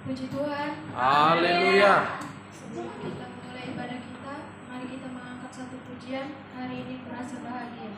Puji Tuhan. Haleluya. Sebelum kita memulai ibadah kita, mari kita mengangkat satu pujian. Hari ini merasa bahagia.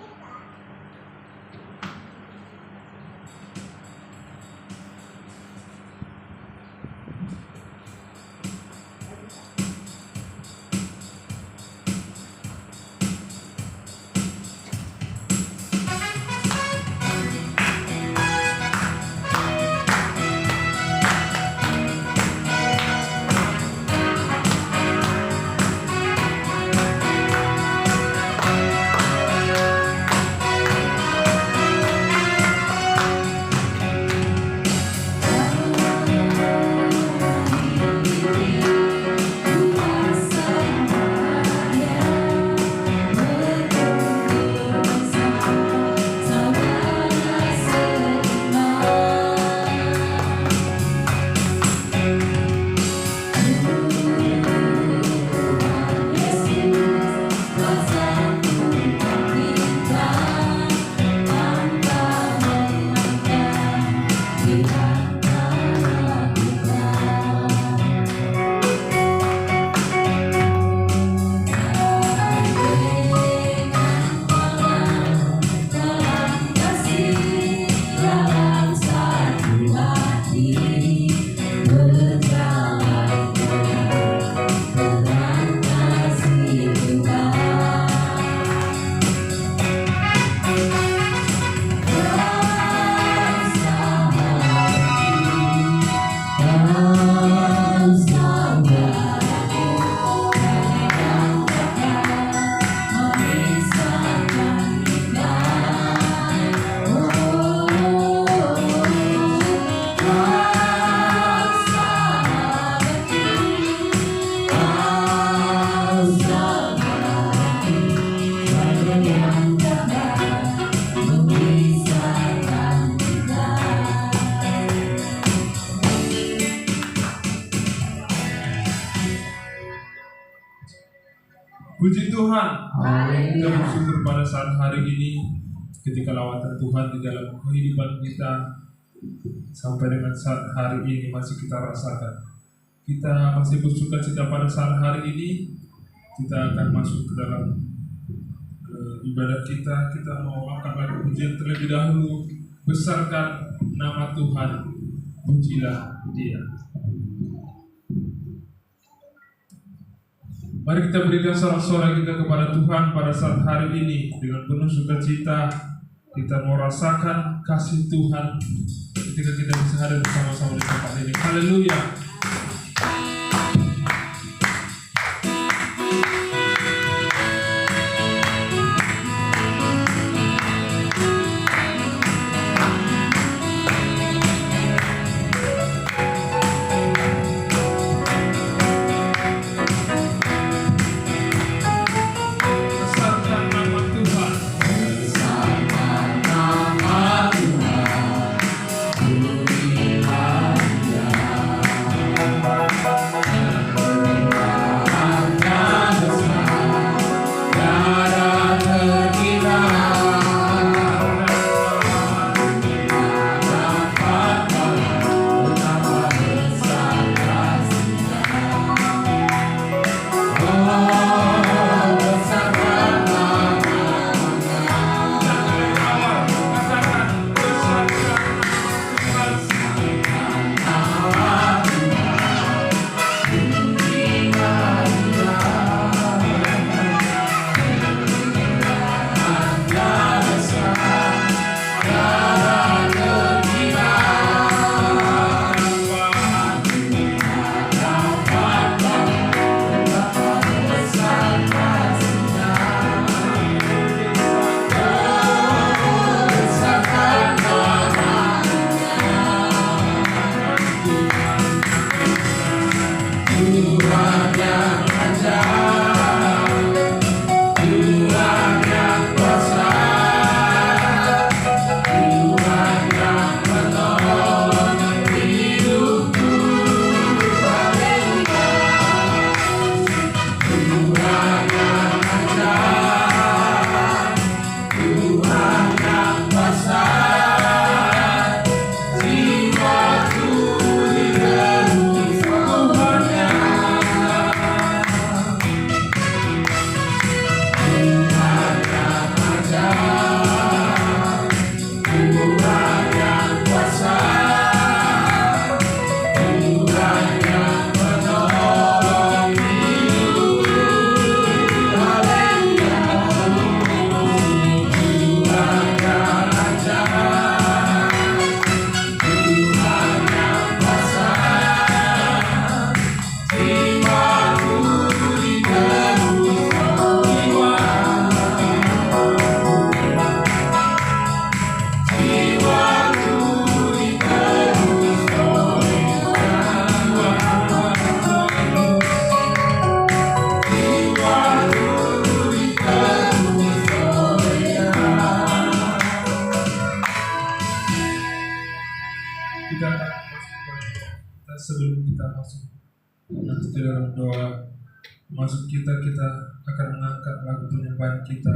Puji Tuhan. Kita bersyukur pada saat hari ini ketika lawatan Tuhan di dalam kehidupan kita sampai dengan saat hari ini masih kita rasakan. Kita masih bersuka cita pada saat hari ini. Kita akan masuk ke dalam ibadah kita. Kita mau angkat lagi pujian terlebih dahulu. Besarkan nama Tuhan, pujilah Dia. Mari kita berikan sorak-sorai kita kepada Tuhan pada saat hari ini dengan penuh sukacita. Kita mau rasakan kasih Tuhan ketika kita bisa hadir bersama-sama di tempat ini. Haleluya. Jiwaku di sebelum kita masuk nanti ke dalam doa masuk kita akan mengangkat lagu penyembahan kita.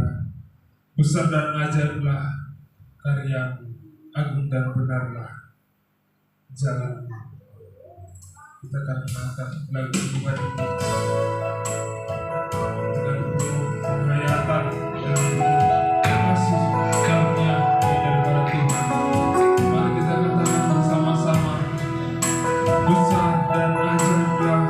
Besar dan ajaiblah karyamu, agung dan benarlah jalan. Kita akan mengangkat lagu penyembahan ini dengan penuh penghayatan dan penuh kasih karunia daripada Tuhan. Mari kita katakan bersama-sama, besar dan ajaiblah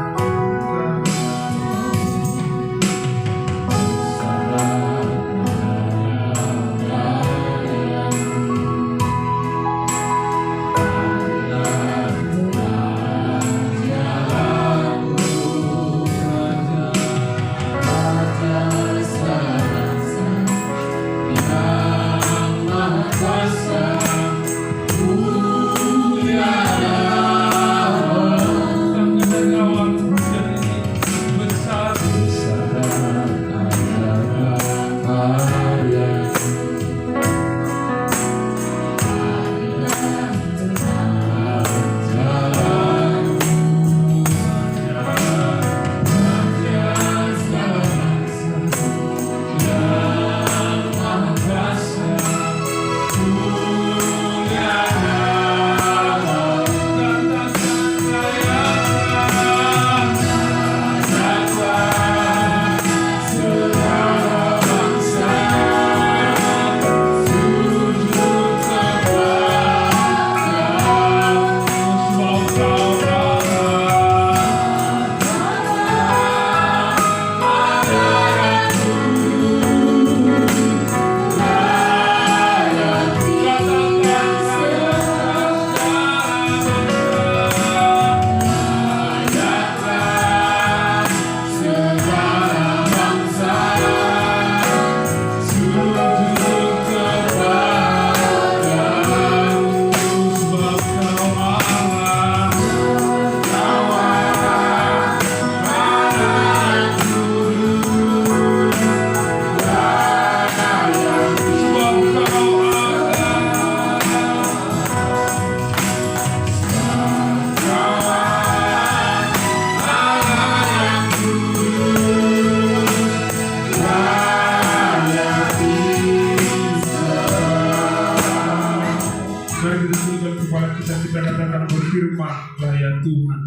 berfirmanlah ya Tuhan,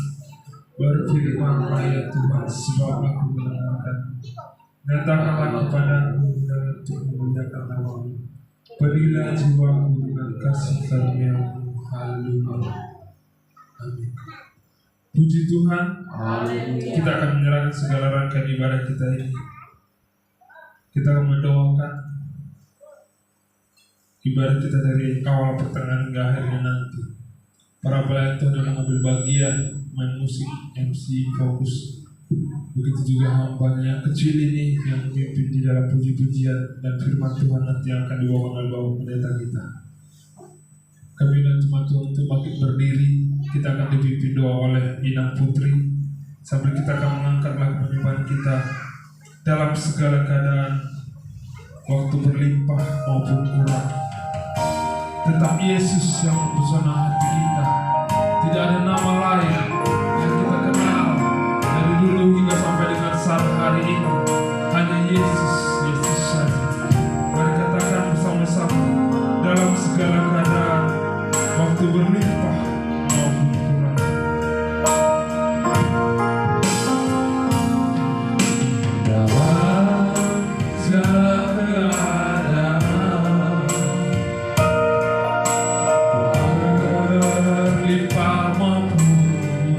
berfirmanlah ya Tuhan, sebab aku mendengarkan. Nyatakanlah kepadaku dan untuk memuliakan namamu. Berilah jiwaku dengan kasih karunia-Mu. Haleluya. Amin. Puji Tuhan. Kita akan menyerahkan segala rangkaian ibadah kita ini. Kita akan mendoakan ibadah kita dari awal pertengahan hingga akhirnya nanti. Para pelayan Tuhan yang mengambil bagian main musik, MC, fokus. Begitu juga hambanya yang kecil ini yang memimpin di dalam puji-pujian dan firman Tuhan nanti yang akan dibawa oleh Bapak Pendeta kita. Kami dan jemaat Tuhan untuk bangkit berdiri. Kita akan dipimpin doa oleh Inang Putri sambil kita akan mengangkat lagu penyembahan kita dalam segala keadaan, waktu berlimpah maupun kurang. Tetap Yesus yang mempesona hati kita. Tidak ada nama lain yang kita kenal dari dulu hingga sampai dengan saat hari ini. Hanya Yesus, Yesus saja. Mari katakan bersama-sama dalam segala keadaan, waktu berlimpah maupun kurang. Dalam segala keadaan, berlimpah maupun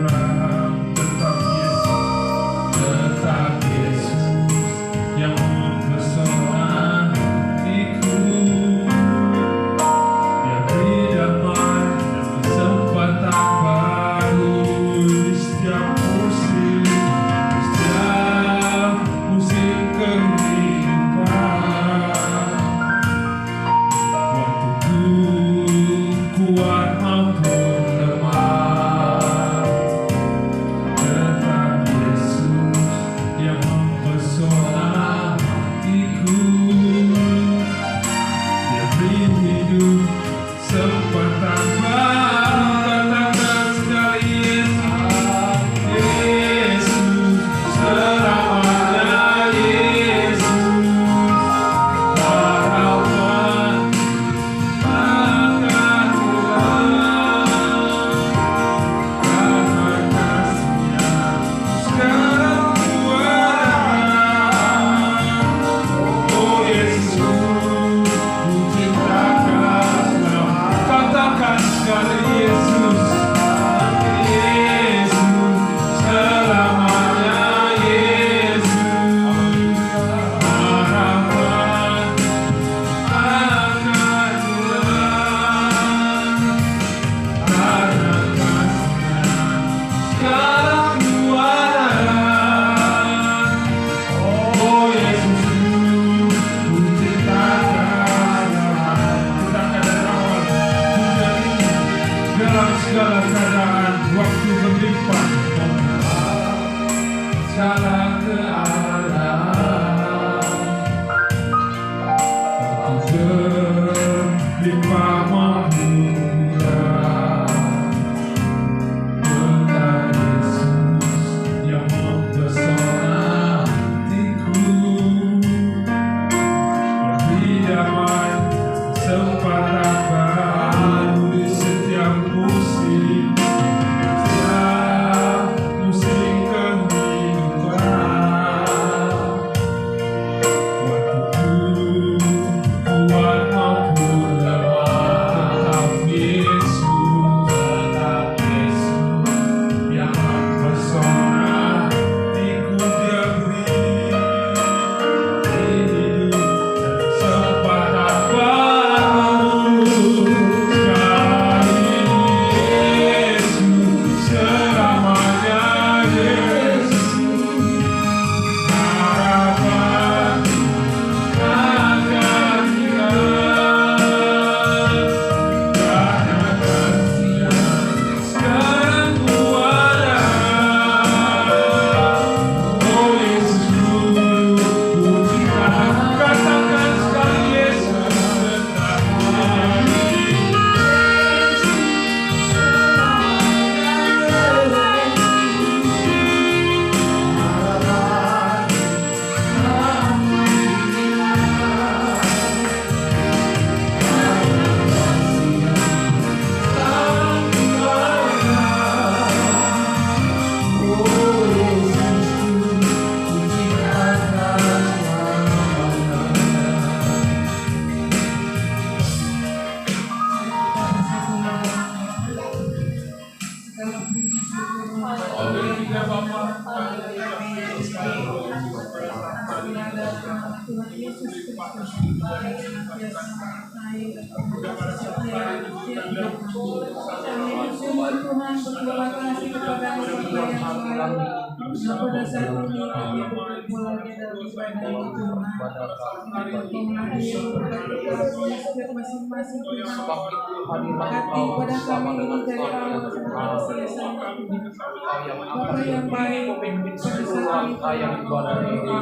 masing-masing Sebab itu hadirat hati Engkau pada bersama kami dengan dari awal sampai selesai. Engkau yang akan Bapa yang baik, memimpin pada seluruh saat rangkaian ibadah ini.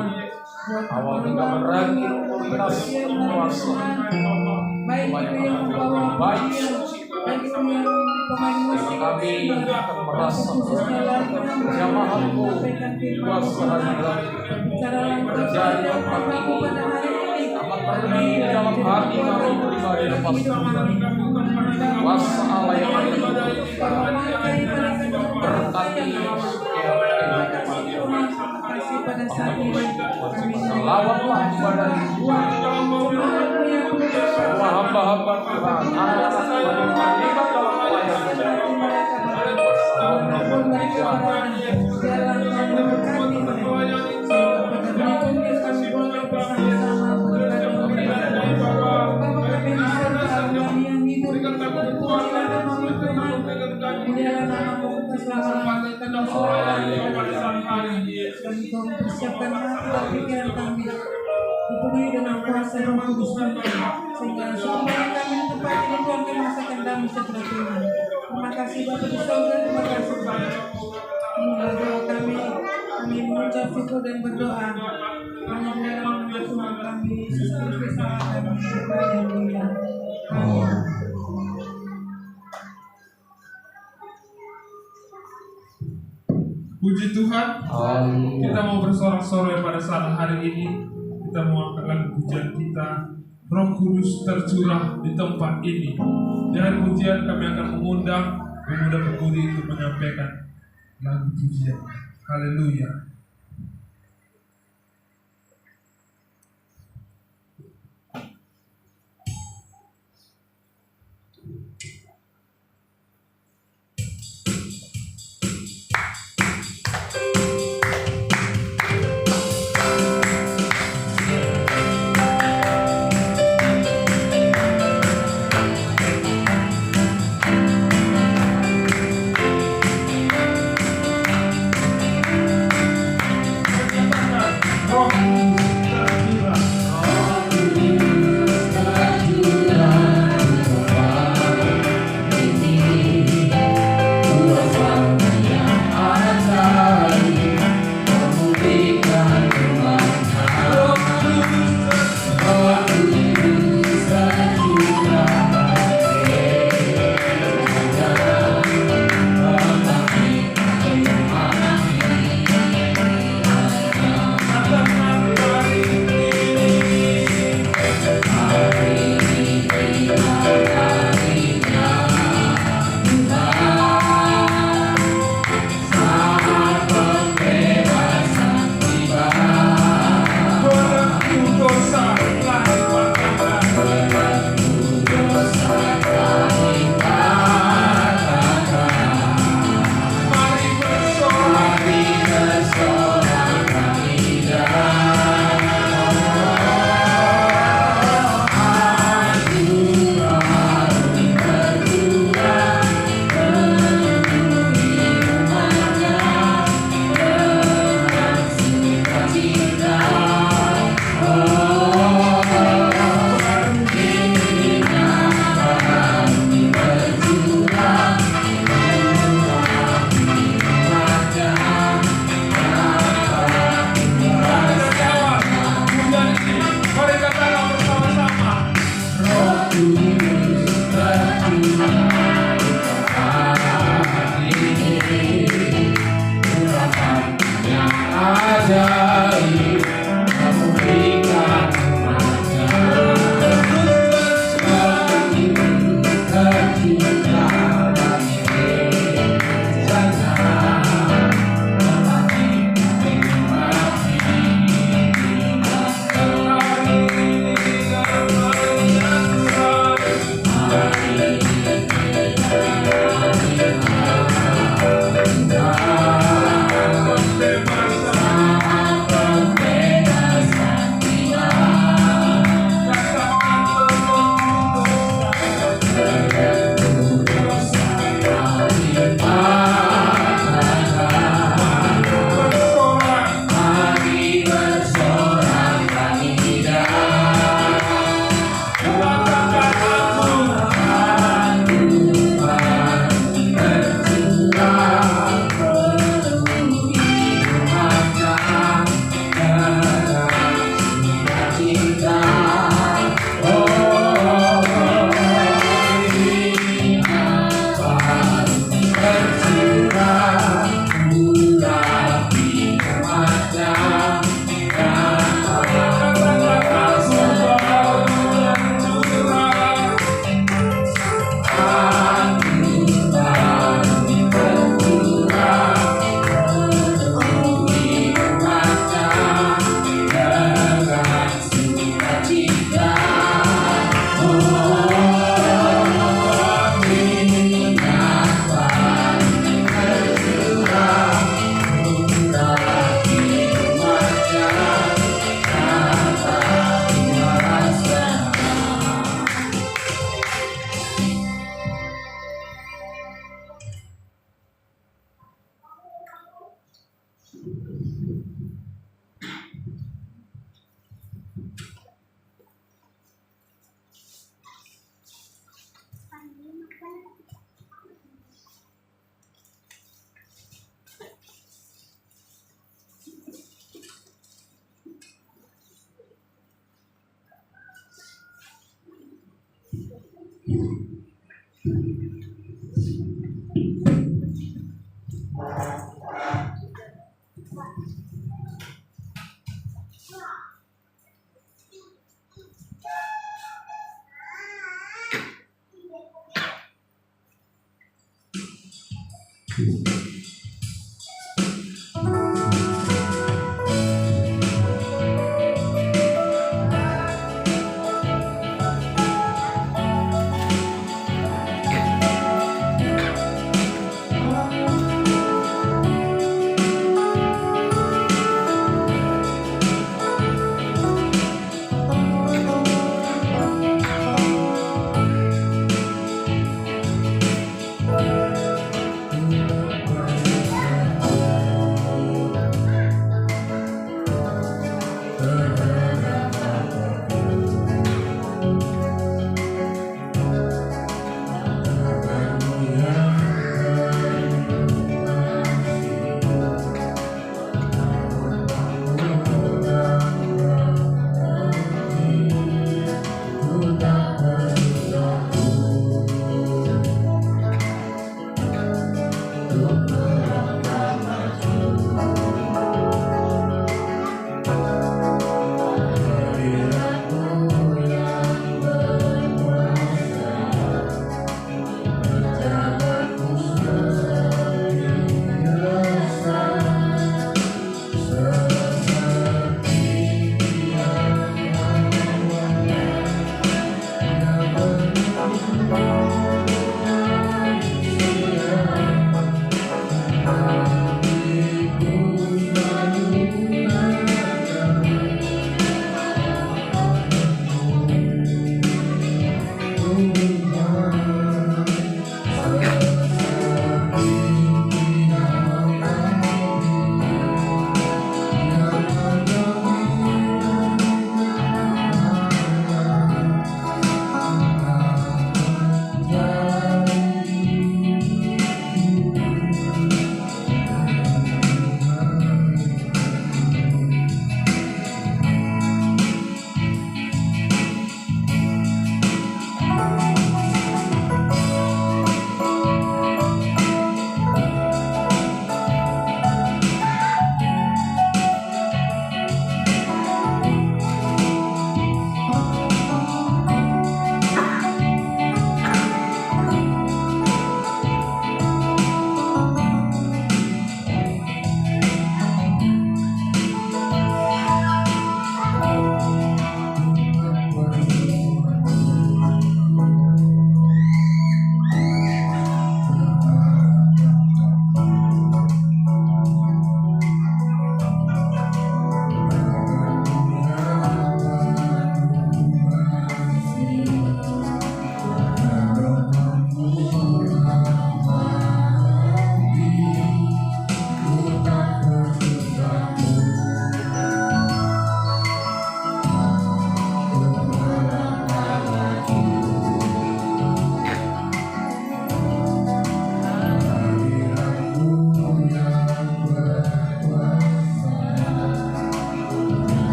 Awal hingga berakhir komunitas kuasa. baik itu yang membawa Baik baik itu yang pemain musik kami akan merasa jamaah Engkau kuasa hadirat cara terjadi tempat ini amat terlebih dalam hati kami pribadi lepas Tuhan. Kuasa Allah yang ada di kita berkati pada saat ini selawatlah ibadah ini. Semua hamba-hamba Tuhan, anak-anak Tuhan yang terlibat dalam pelayanan persiapkan hati dan pikiran kami dipenuhi dengan kuasa Roh Kudus sehingga semua yang kami di tempat ini Tuhan kami merasakan damai sejahtera Tuhan. Terima kasih Bapa di surga, terima kasih Tuhan. Inilah doa kami mengucap syukur dan berdoa hanya di dalam nama Tuhan kami Yesus Kristus Allah kami. Haleluya. Puji Tuhan, kita mau bersorak-sorai pada saat hari ini. Kita mau angkat lagu pujian kita. Roh Kudus tercurah di tempat ini. Di hari pujian kami akan mengundang pemuda pemudi untuk menyampaikan lagu pujian. Haleluya.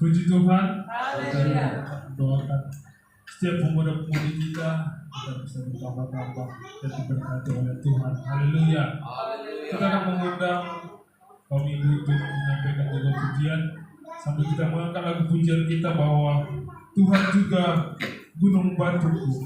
Puji Tuhan. Haleluya. Doakan setiap pemuda-pemudi kita bisa bertambah-tambah dan diberkati oleh Tuhan. Haleluya. Kita akan mengundang kaum ibu untuk menyampaikan juga pujian sambil kita mengangkat lagu pujian kita bahwa Tuhan juga gunung batuku.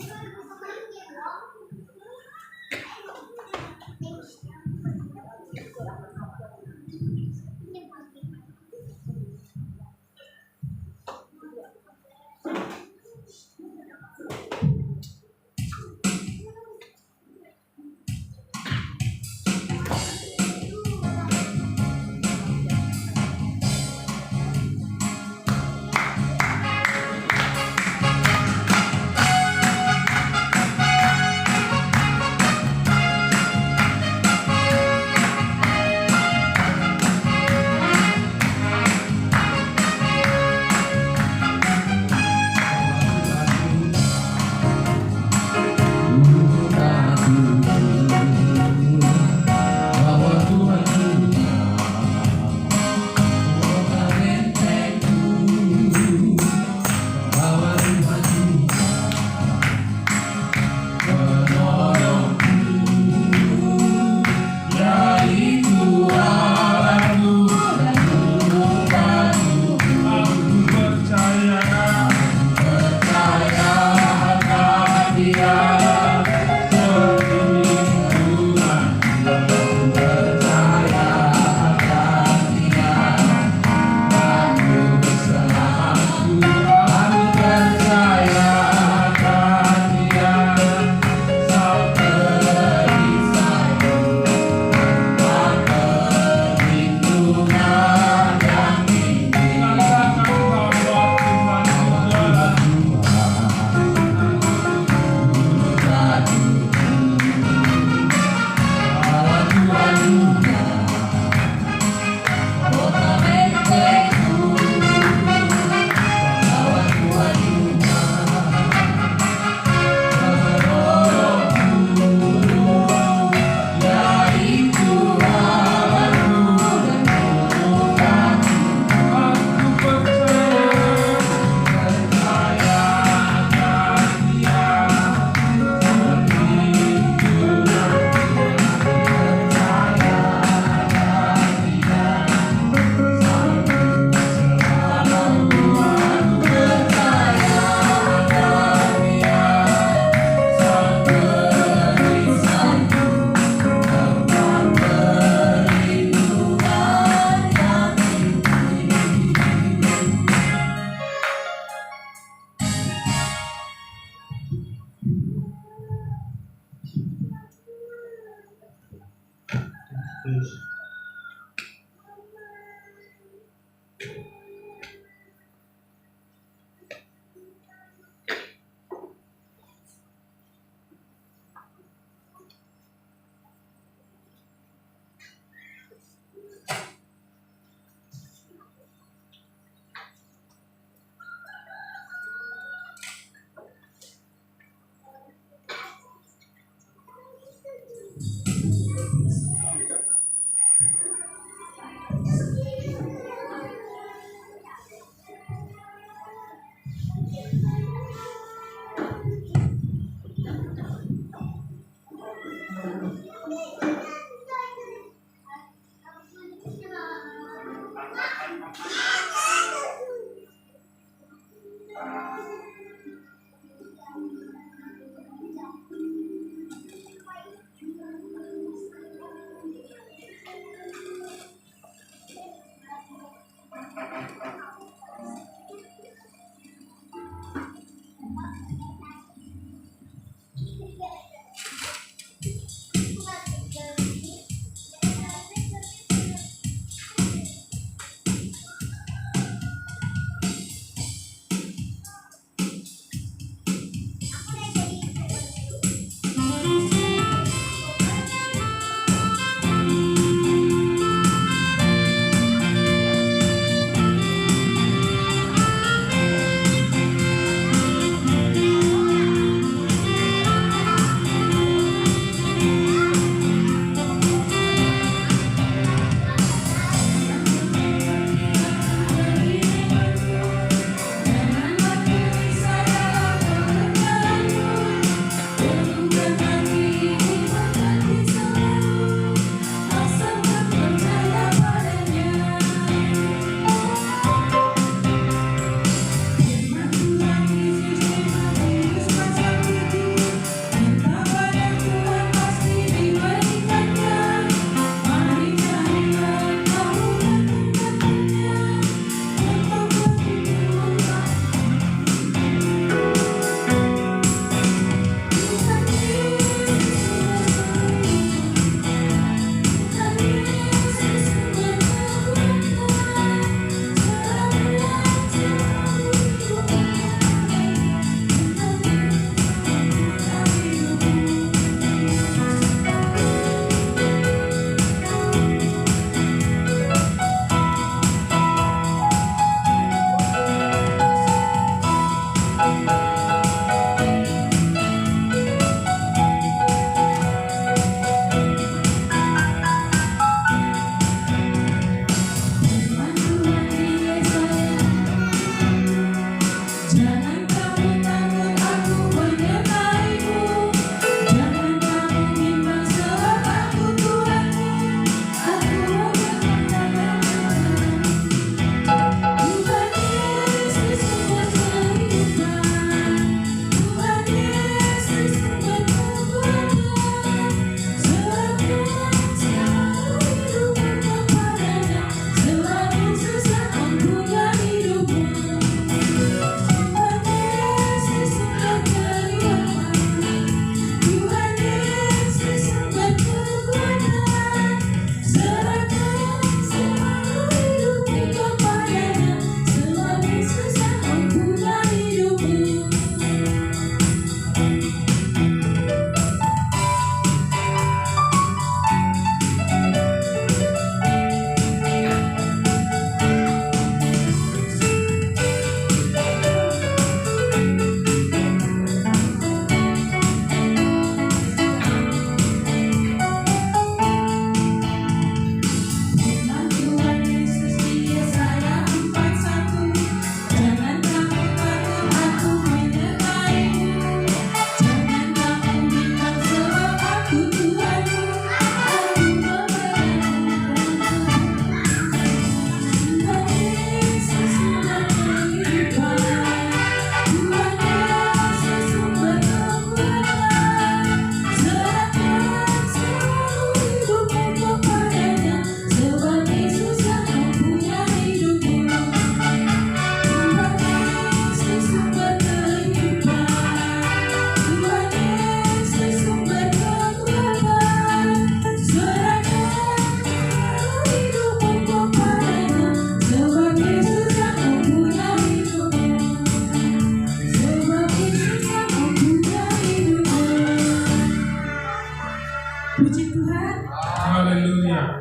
Puji Tuhan. Haleluya.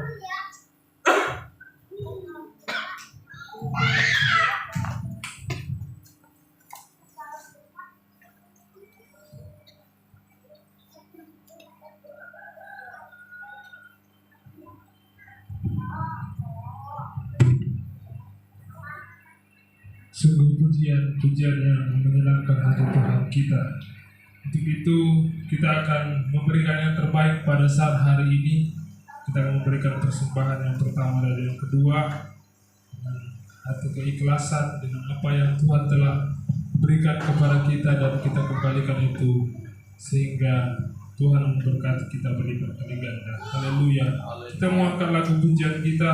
Sungguh pujian yang menyenangkan hati Tuhan kita. Untuk itu kita akan memberikan yang terbaik pada saat hari ini. Kita memberikan persembahan yang pertama dan yang kedua dengan hati keikhlasan dengan apa yang Tuhan telah berikan kepada kita, dan kita kembalikan itu sehingga Tuhan memberkati kita berlipat-lipat ganda. Haleluya. Kita mengangkat lagu pujian kita.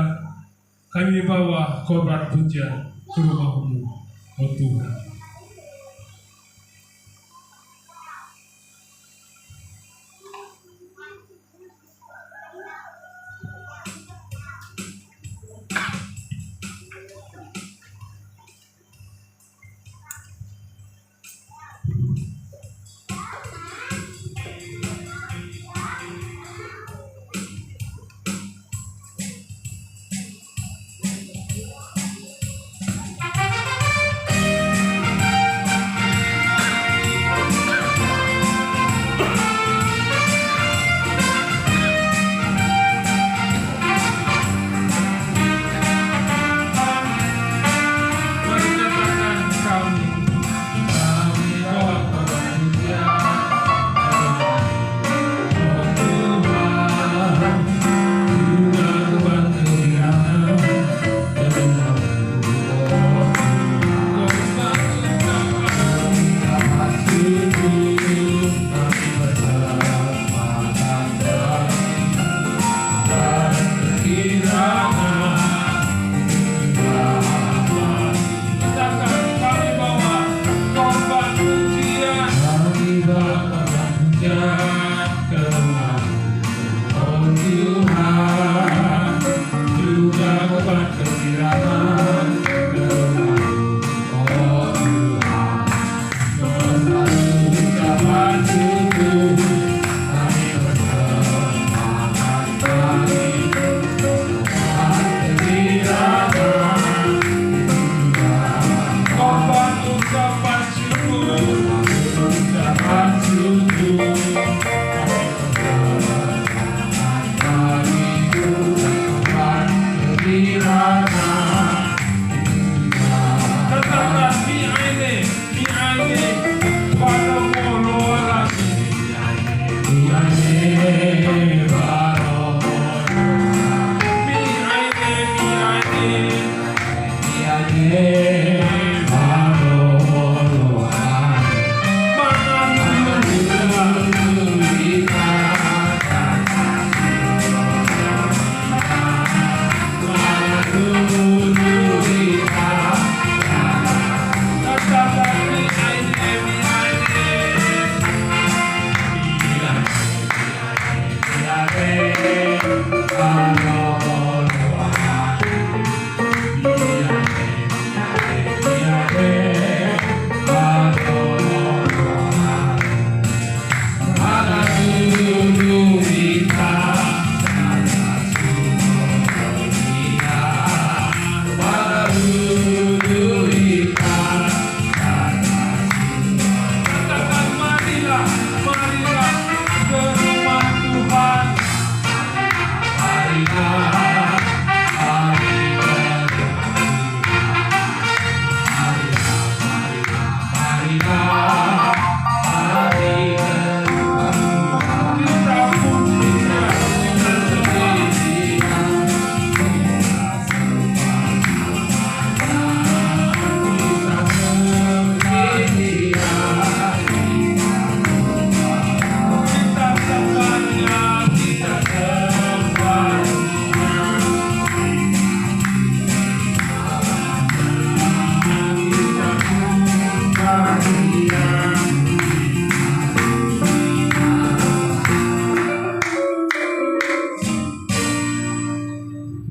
Kami bawa korban pujian ke rumah-Mu, oh Tuhan.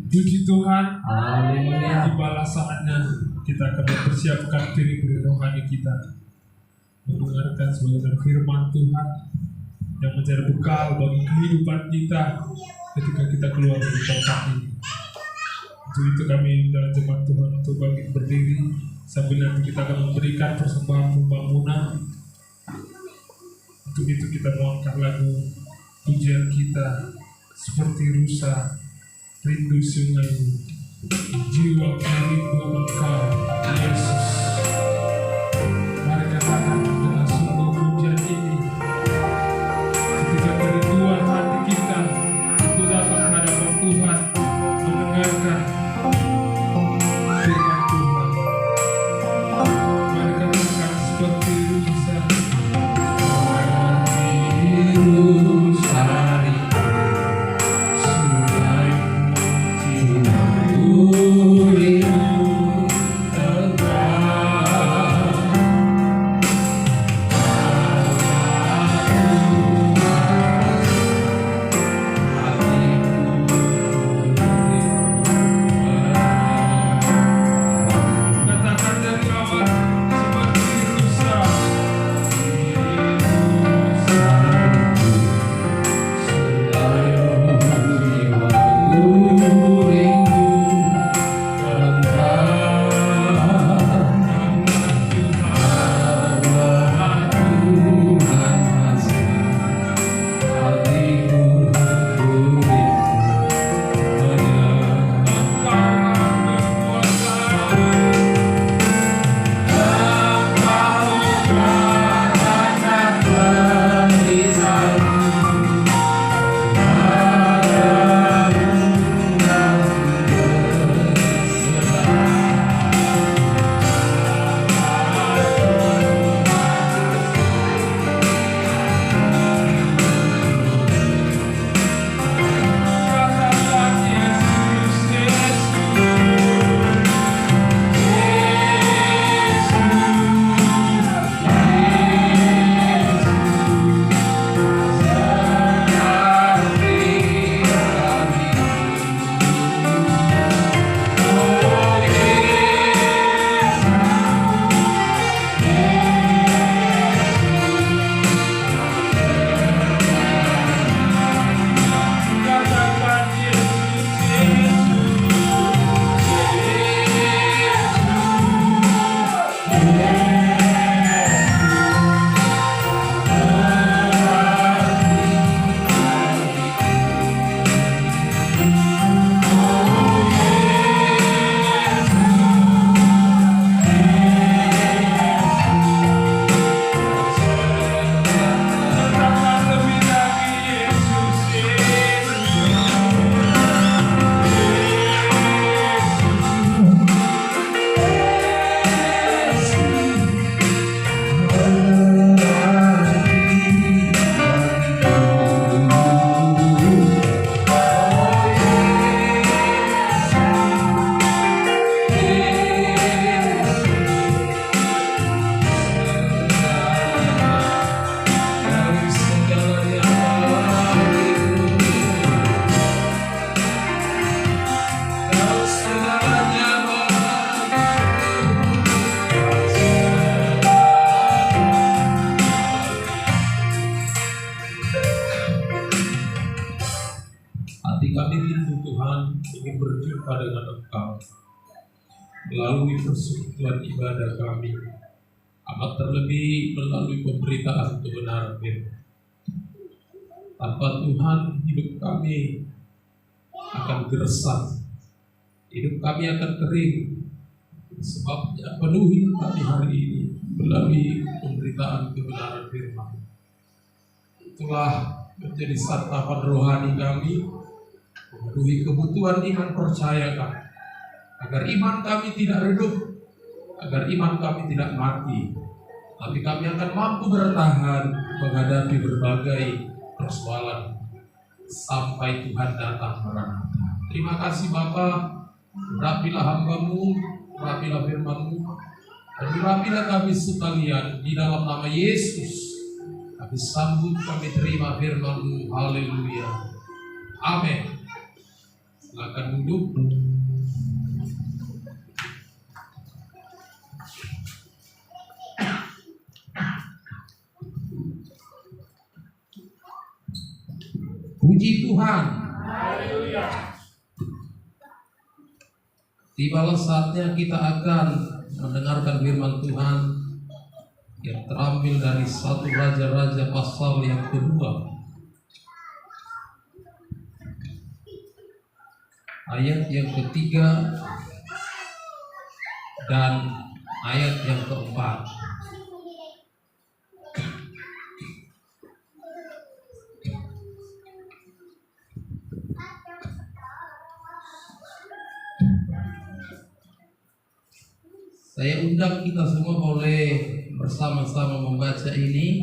Puji Tuhan. Haleluya. Tibalah saatnya kita akan mempersiapkan diri rohani kita mendengarkan sebagian firman Tuhan. yang menjadi bekal bagi kehidupan kita ketika kita keluar dari tempat ini. Untuk itu kami dalam jemaat Tuhan untuk bangkit berdiri sambil nanti kita akan memberikan persembahan pembangunan. Untuk itu kita mengangkat lagu pujian kita seperti rusa rindu sungai, jiwa rindu Engkau Yesus. Mari katakan dengan sungguh pujian ini ketika kerinduan hati kita untuk datang menghadap Tuhan, mendengarkan firman Tuhan. Mari katakan seperti rusa melalui persekutuan ibadah kami, amat terlebih melalui pemberitaan kebenaran firman. Tanpa Tuhan, hidup kami akan gersang, hidup kami akan kering. Sebabnya penuhi kami hari ini melalui pemberitaan kebenaran firman. Itulah menjadi santapan rohani kami, memenuhi kebutuhan iman percaya kami, agar iman kami tidak redup, agar iman kami tidak mati, tapi kami akan mampu bertahan menghadapi berbagai persoalan sampai Tuhan datang Maranatha. Terima kasih Bapa, urapilah hamba-Mu, urapilah firman-Mu, dan urapilah kami sekalian di dalam nama Yesus. Kami sambut, kami terima firman-Mu. Haleluya. Amin. Silakan duduk. Puji Tuhan. Tibalah saatnya kita akan mendengarkan firman Tuhan yang terambil dari 1 Raja-Raja pasal yang kedua, ayat yang ketiga dan ayat yang keempat. Saya undang kita semua boleh bersama-sama membaca ini.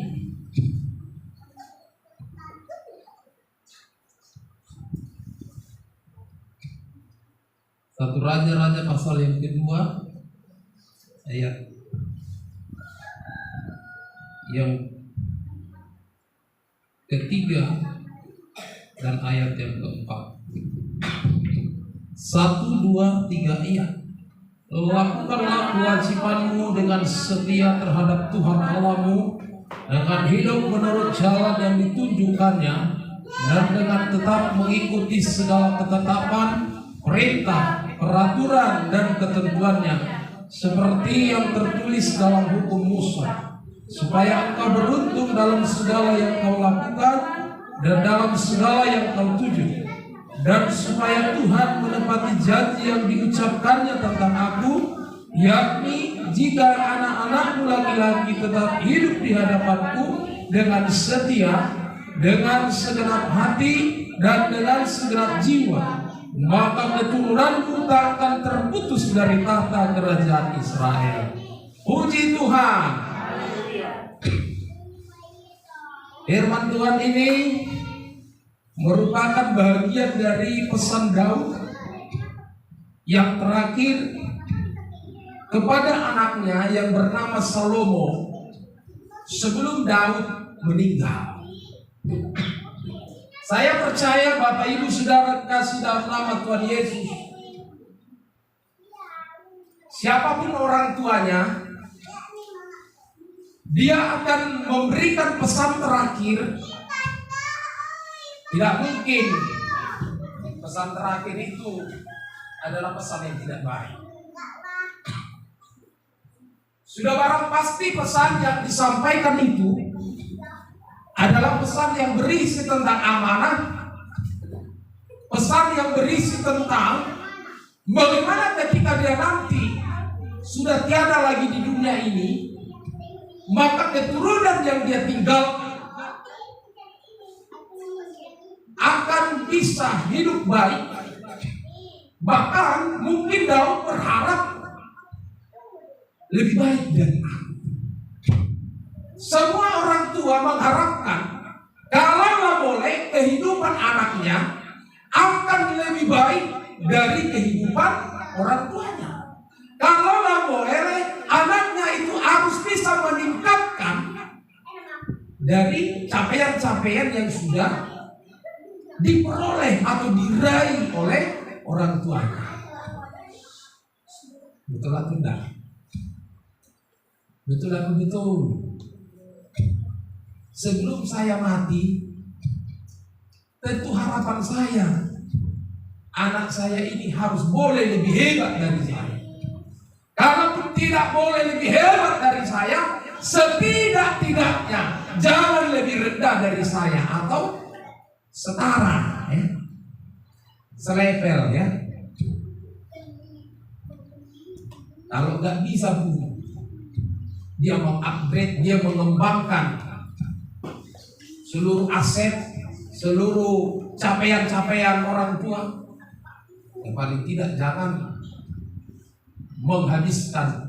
Satu Raja-Raja pasal yang kedua, ayat yang ketiga dan ayat yang keempat. 1, 2, 3 ayat. Lakukanlah kewajibanmu dengan setia terhadap Tuhan Allahmu, dengan hidup menurut jalan yang ditunjukkannya, dan dengan tetap mengikuti segala ketetapan, perintah, peraturan, dan ketentuannya, seperti yang tertulis dalam hukum Musa, supaya engkau beruntung dalam segala yang kau lakukan dan dalam segala yang kau tuju, dan supaya Tuhan menepati janji yang diucapkannya tentang aku, yakni jika anak-anakmu laki-laki tetap hidup di hadapanku dengan setia, dengan segenap hati, dan dengan segenap jiwa, maka keturunanmu tak akan terputus dari tahta kerajaan Israel. Puji Tuhan. Firman Tuhan ini merupakan bagian dari pesan Daud yang terakhir kepada anaknya yang bernama Salomo sebelum Daud meninggal. Saya percaya Bapak Ibu Saudara kasih dalam nama Tuhan Yesus, siapapun orang tuanya, dia akan memberikan pesan terakhir. Tidak mungkin pesan terakhir itu adalah pesan yang tidak baik. Sudah barang pasti pesan yang disampaikan itu adalah pesan yang berisi tentang amanah, pesan yang berisi tentang bagaimana ketika dia nanti sudah tiada lagi di dunia ini, maka keturunan yang dia tinggalkan akan bisa hidup baik. Bahkan mungkin Daud berharap lebih baik dari aku. Semua orang tua mengharapkan kalau boleh kehidupan anaknya akan lebih baik dari kehidupan orang tuanya. Kalau boleh anaknya itu harus bisa meningkatkan dari capaian-capaian yang sudah diperoleh atau diraih oleh orang tuanya. Betul atau tidak? Betul atau betul? Sebelum saya mati, tentu harapan saya anak saya ini harus boleh lebih hebat dari saya. Kalaupun tidak boleh lebih hebat dari saya, setidak-tidaknya jangan lebih rendah dari saya atau setara, ya, selevel, ya. Kalau nggak bisa pun dia mengupgrade, dia mengembangkan seluruh aset, seluruh capaian-capaian orang tua. Yang paling tidak jangan menghabiskan,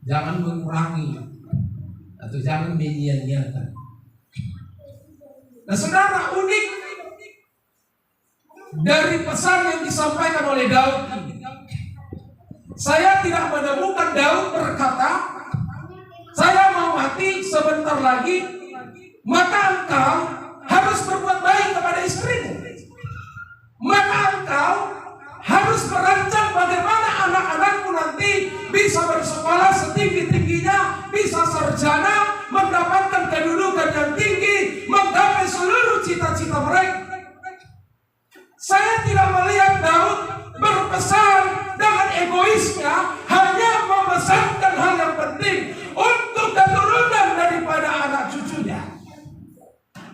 jangan mengurangi, atau jangan menyia-nyiakan. Nah, saudara, unik dari pesan yang disampaikan oleh Daud ini, saya tidak menemukan Daud berkata, saya mau mati sebentar lagi, maka engkau harus berbuat baik kepada istrimu. Maka engkau harus merancang bagaimana anak-anakmu nanti bisa bersekolah setinggi-tingginya, bisa sarjana, mendapatkan kedudukan yang tinggi, menggapai seluruh cita-cita cerita mereka. Saya tidak melihat Daud berpesan dengan egoisnya hanya memesankan hal yang penting untuk keturunan daripada anak cucunya.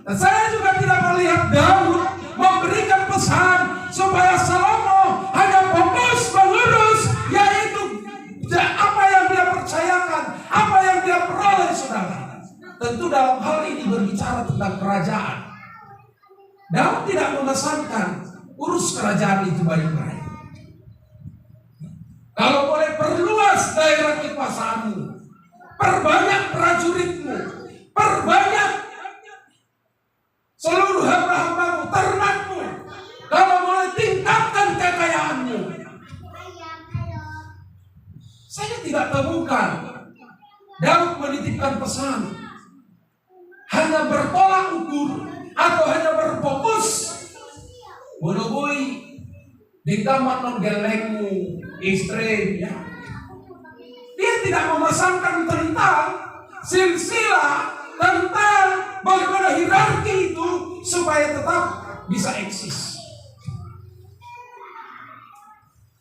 Dan saya juga tidak melihat Daud memberikan pesan supaya Salomo hanya fokus mengurus yaitu apa yang dia percayakan, apa yang dia peroleh, saudara. Tentu dalam hal ini berbicara tentang kerajaan. Daud tidak memesankan urus kerajaan itu baik-baik. Kalau boleh perluas daerah kekuasaanmu, perbanyak prajuritmu, perbanyak seluruh hamba-hambamu, ternakmu. Kalau boleh tingkatkan kekayaanmu. Saya tidak temukan Daud menitipkan pesan hanya bertolak ukur atau hanya berfokus menubui di kamar non gelengmu istri ya. Dia tidak memesankan tentang silsilah, tentang bagaimana hierarki itu supaya tetap bisa eksis.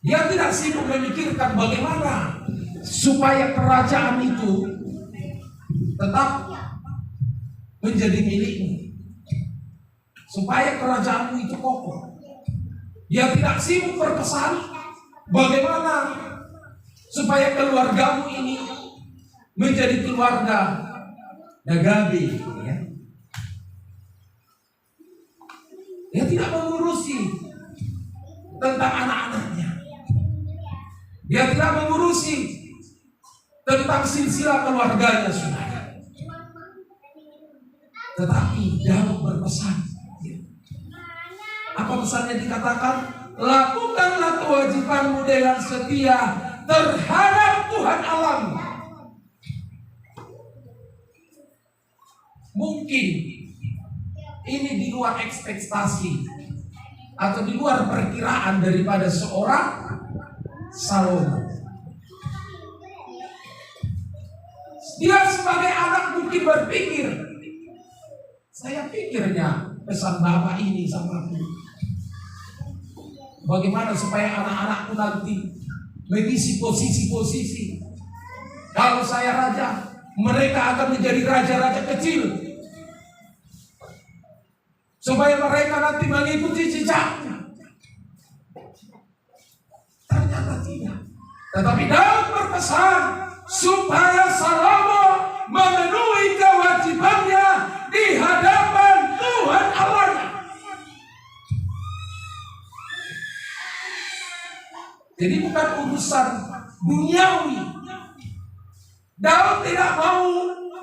Dia tidak sibuk memikirkan bagaimana supaya kerajaan itu tetap menjadi milikmu, supaya kerajaanmu itu kokoh. Dia tidak sibuk berpesan bagaimana supaya keluargamu ini menjadi keluarga nagabi, ya. Dia tidak mengurusi tentang anak-anaknya. Dia tidak mengurusi tentang silsilah keluarganya, saudara. Tetapi Daud berpesan. Apa pesannya dikatakan? Lakukanlah kewajibanmu dengan setia terhadap Tuhan Allahmu. Mungkin ini di luar ekspektasi atau di luar perkiraan daripada seorang Salomo. Dia sebagai anak mungkin berpikir, saya pikirnya pesan bapak ini sama aku, bagaimana supaya anak-anakku nanti mengisi posisi-posisi. Kalau saya raja, mereka akan menjadi raja-raja kecil, supaya mereka nanti mengikuti jejaknya. Ternyata tidak. Tetapi Daud berpesan supaya Salomo memenuhi kewajibannya di hadapan Tuhan Allahnya. Jadi bukan urusan duniawi. Daud tidak mau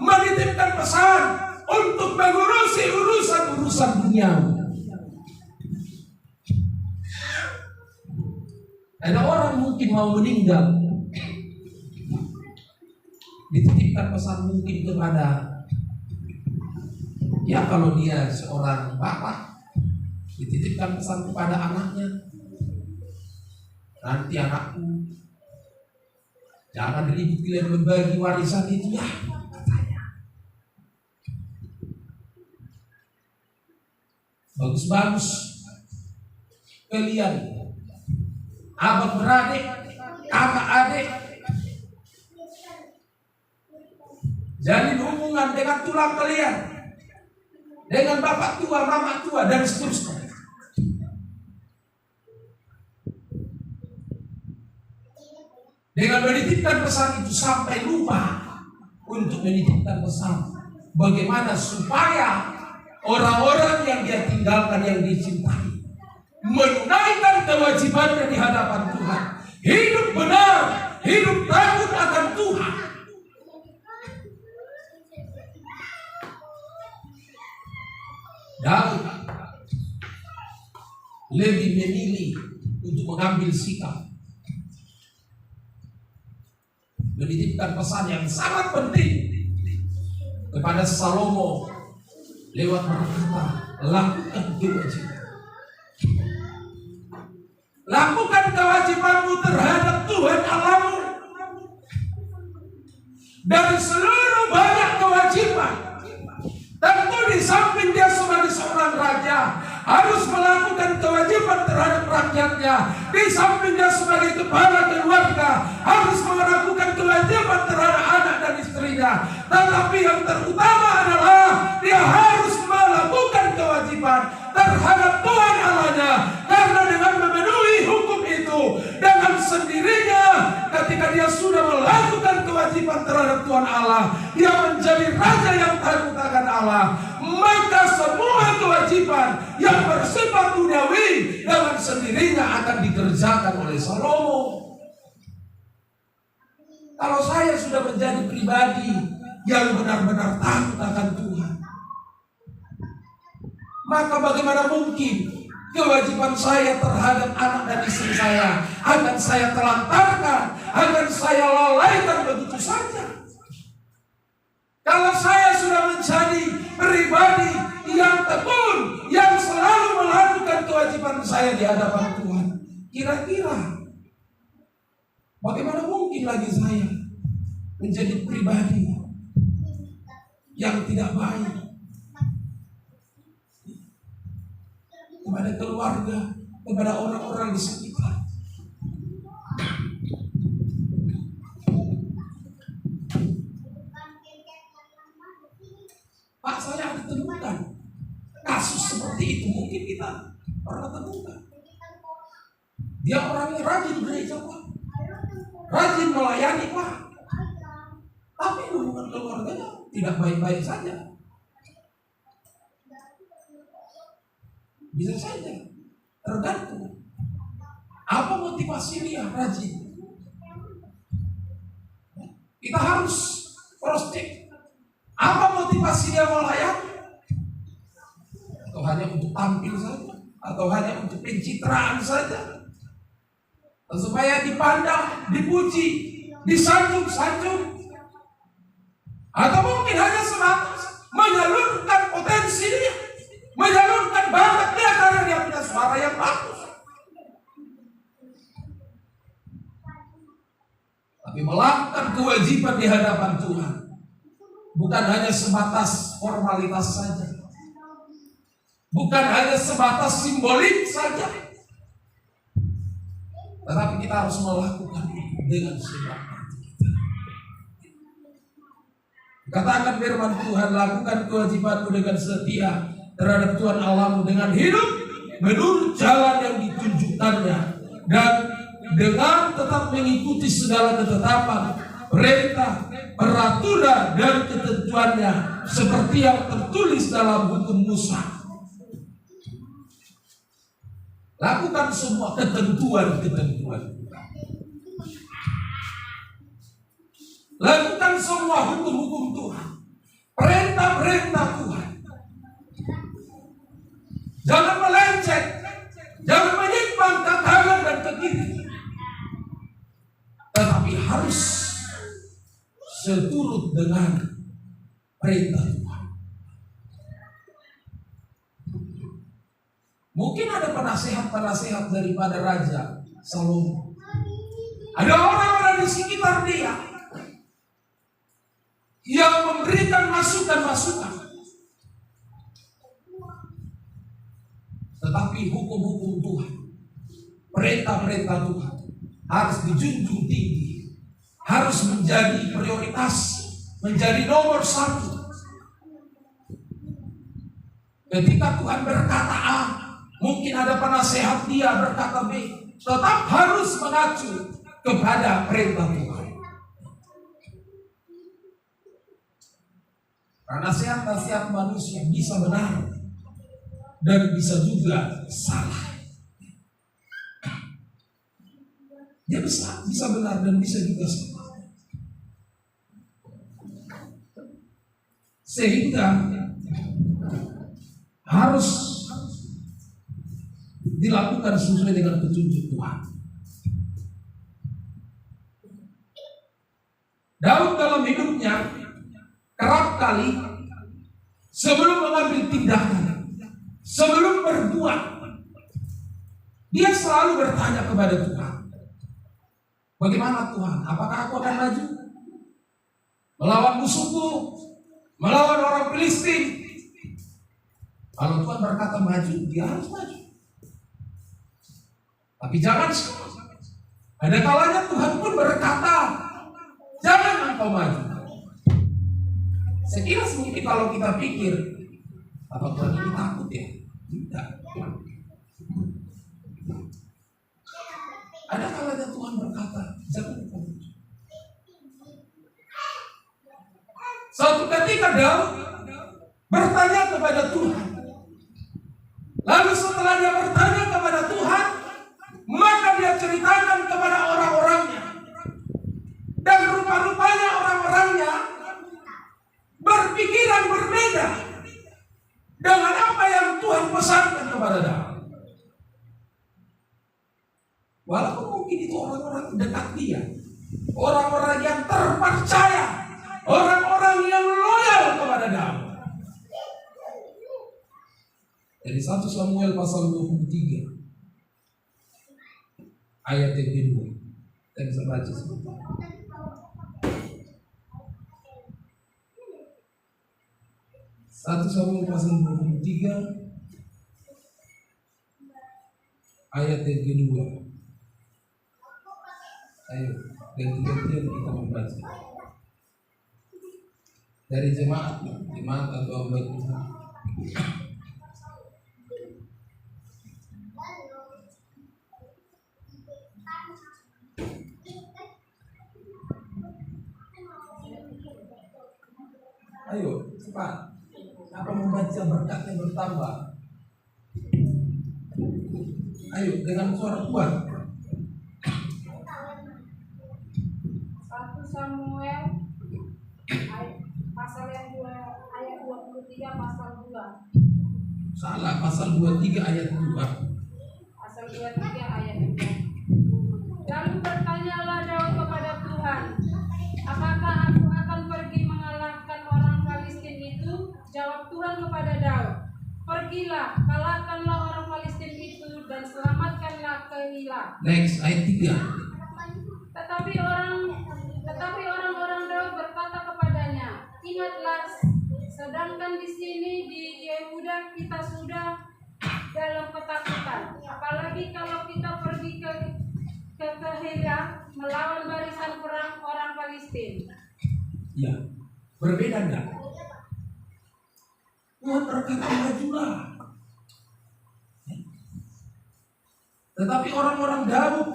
menitipkan pesan untuk mengurusi urusan-urusan duniawi. Ada orang mungkin mau meninggal, dititipkan pesan mungkin kepada, ya kalau dia seorang bapak, dititipkan pesan kepada anaknya, nanti anakku jangan ribut kalian membagi warisan itu ya, katanya. Bagus-bagus kalian abang beradik, kakak adik, jalin hubungan dengan tulang kalian, dengan bapak tua, mama tua, dan seterusnya. Dengan menitipkan pesan itu sampai lupa untuk menitipkan pesan bagaimana supaya orang-orang yang dia tinggalkan, yang dicintai, menunaikan kewajibannya di hadapan Tuhan, hidup benar, hidup takut akan Tuhan. Daud lebih memilih untuk mengambil sikap, menitipkan pesan yang sangat penting kepada Salomo lewat berkata, lakukan kewajiban. Lakukan kewajibanmu terhadap Tuhan Allahmu. Dari seluruh banyak kewajiban, tentu di samping dia sebagai seorang raja, harus melakukan kewajiban terhadap rakyatnya. Di samping dia sebagai kepala keluarga harus melakukan kewajiban terhadap anak dan istrinya. Tetapi yang terutama adalah dia harus melakukan kewajiban terhadap Tuhan Allahnya. Karena dengan memenuhi hukum itu, dengan sendirinya ketika dia sudah melakukan kewajiban terhadap Tuhan Allah, dia menjadi raja yang taat akan Allah. Maka semua kewajiban yang bersifat duniawi dengan sendirinya akan dikerjakan oleh Salomo. Kalau saya sudah menjadi pribadi yang benar-benar takut akan Tuhan, maka bagaimana mungkin kewajiban saya terhadap anak dan istri saya akan saya telantarkan, akan saya lalaikan begitu saja. Kalau saya sudah menjadi pribadi yang tekun, yang selalu melakukan kewajiban saya di hadapan Tuhan, kira-kira bagaimana mungkin lagi saya menjadi pribadi yang tidak baik kepada keluarga, kepada orang-orang di sekitar. Pak, saya ada temukan kasus seperti itu, mungkin kita pernah temukan. Dia orangnya rajin gereja, Pak, rajin melayani, Pak, tapi hubungan keluarganya tidak baik-baik saja. Bisa saja, tergantung apa motivasi dia rajin. Kita harus cross check. Apa motivasi dia melayani? Atau hanya untuk tampil saja? Atau hanya untuk pencitraan saja? Supaya dipandang, dipuji, disanjung-sanjung? Atau mungkin hanya sebatas menyalurkan potensi dia, menyalurkan bakat dia karena dia punya suara yang bagus? Tapi melakukan kewajiban di hadapan Tuhan bukan hanya sebatas formalitas saja, bukan hanya sebatas simbolik saja, tetapi kita harus melakukan dengan segenap hati kita. Katakan firman Tuhan, lakukan kewajibanmu dengan setia terhadap Tuhan Allahmu dengan hidup menurut jalan yang ditunjukkannya, dan dengan tetap mengikuti segala ketetapan, perintah, peraturan dan ketentuannya seperti yang tertulis dalam hukum Musa. Lakukan semua ketentuan-ketentuan. Lakukan semua hukum-hukum Tuhan, perintah-perintah Tuhan. Jangan melenceng, jangan menyimpang ke kanan dan ke kiri, tetapi harus seturut dengan perintah Tuhan. Mungkin ada penasehat-penasehat daripada Raja Salomo. Ada orang-orang di sekitar dia yang memberikan masukan-masukan. Tetapi hukum-hukum Tuhan, perintah-perintah Tuhan harus dijunjung tinggi, harus menjadi prioritas, menjadi nomor satu. Ketika Tuhan berkata A, mungkin ada penasehat dia berkata B, tetap harus mengacu kepada perintah Tuhan. Karena nasihat-nasihat manusia bisa benar dan bisa juga salah. Dia bisa benar dan bisa juga salah. Sehingga harus dilakukan sesuai dengan petunjuk Tuhan. Daud dalam hidupnya kerap kali sebelum mengambil tindakan, sebelum berbuat, dia selalu bertanya kepada Tuhan, bagaimana Tuhan? Apakah aku akan maju melawan musuhku, melawan orang Filistin? Kalau Tuhan berkata maju, dia harus maju. Tapi jangan salah. Ada kalanya Tuhan pun berkata, jangan engkau maju. Sekilas mungkin kalau kita pikir, apa Tuhan ini takut ya? Tidak. Ada kalanya Tuhan berkata, jangan engkau maju. Suatu ketika Daud bertanya kepada Tuhan. Lalu setelah dia bertanya kepada Tuhan, maka dia ceritakan kepada orang-orangnya. Dan rupa-rupanya orang-orangnya berpikiran berbeda dengan apa yang Tuhan pesankan kepada Daud. Walaupun mungkin itu orang-orang dekat dia, orang-orang yang terpercaya, orang-orang yang loyal kepada Daud. Dari 1 Samuel pasal 23 ayat yang kedua, kita bisa baca sebentar. 1 Samuel pasal 23 ayat yang kedua. Ayo, ganti-gantian kita membaca. Dari jemaat atau hamba Tuhan. Ayo, cepat. Apa membaca berkatnya bertambah? Ayo, dengan suara kuat. 1 Samuel pasal yang 2 ayat 23 pasal 2. Salah, pasal 23 ayat 2. Pasal 23 ayat 2. Lalu bertanyalah Daud kepada Tuhan, apakah aku akan pergi mengalahkan orang Filistin itu? Jawab Tuhan kepada Daud, pergilah, kalahkanlah orang Filistin itu dan selamatkanlah Keila. Next, ayat 3. Tetapi orang-orang Daud berkata kepadanya, ingatlah, sedangkan di sini di Yehuda kita sudah dalam ketakutan. Apalagi kalau kita pergi ke Keila melawan barisan perang orang Palestina. Ya, berbeda enggak? Tuhan berkata majulah. Tetapi orang-orang Daud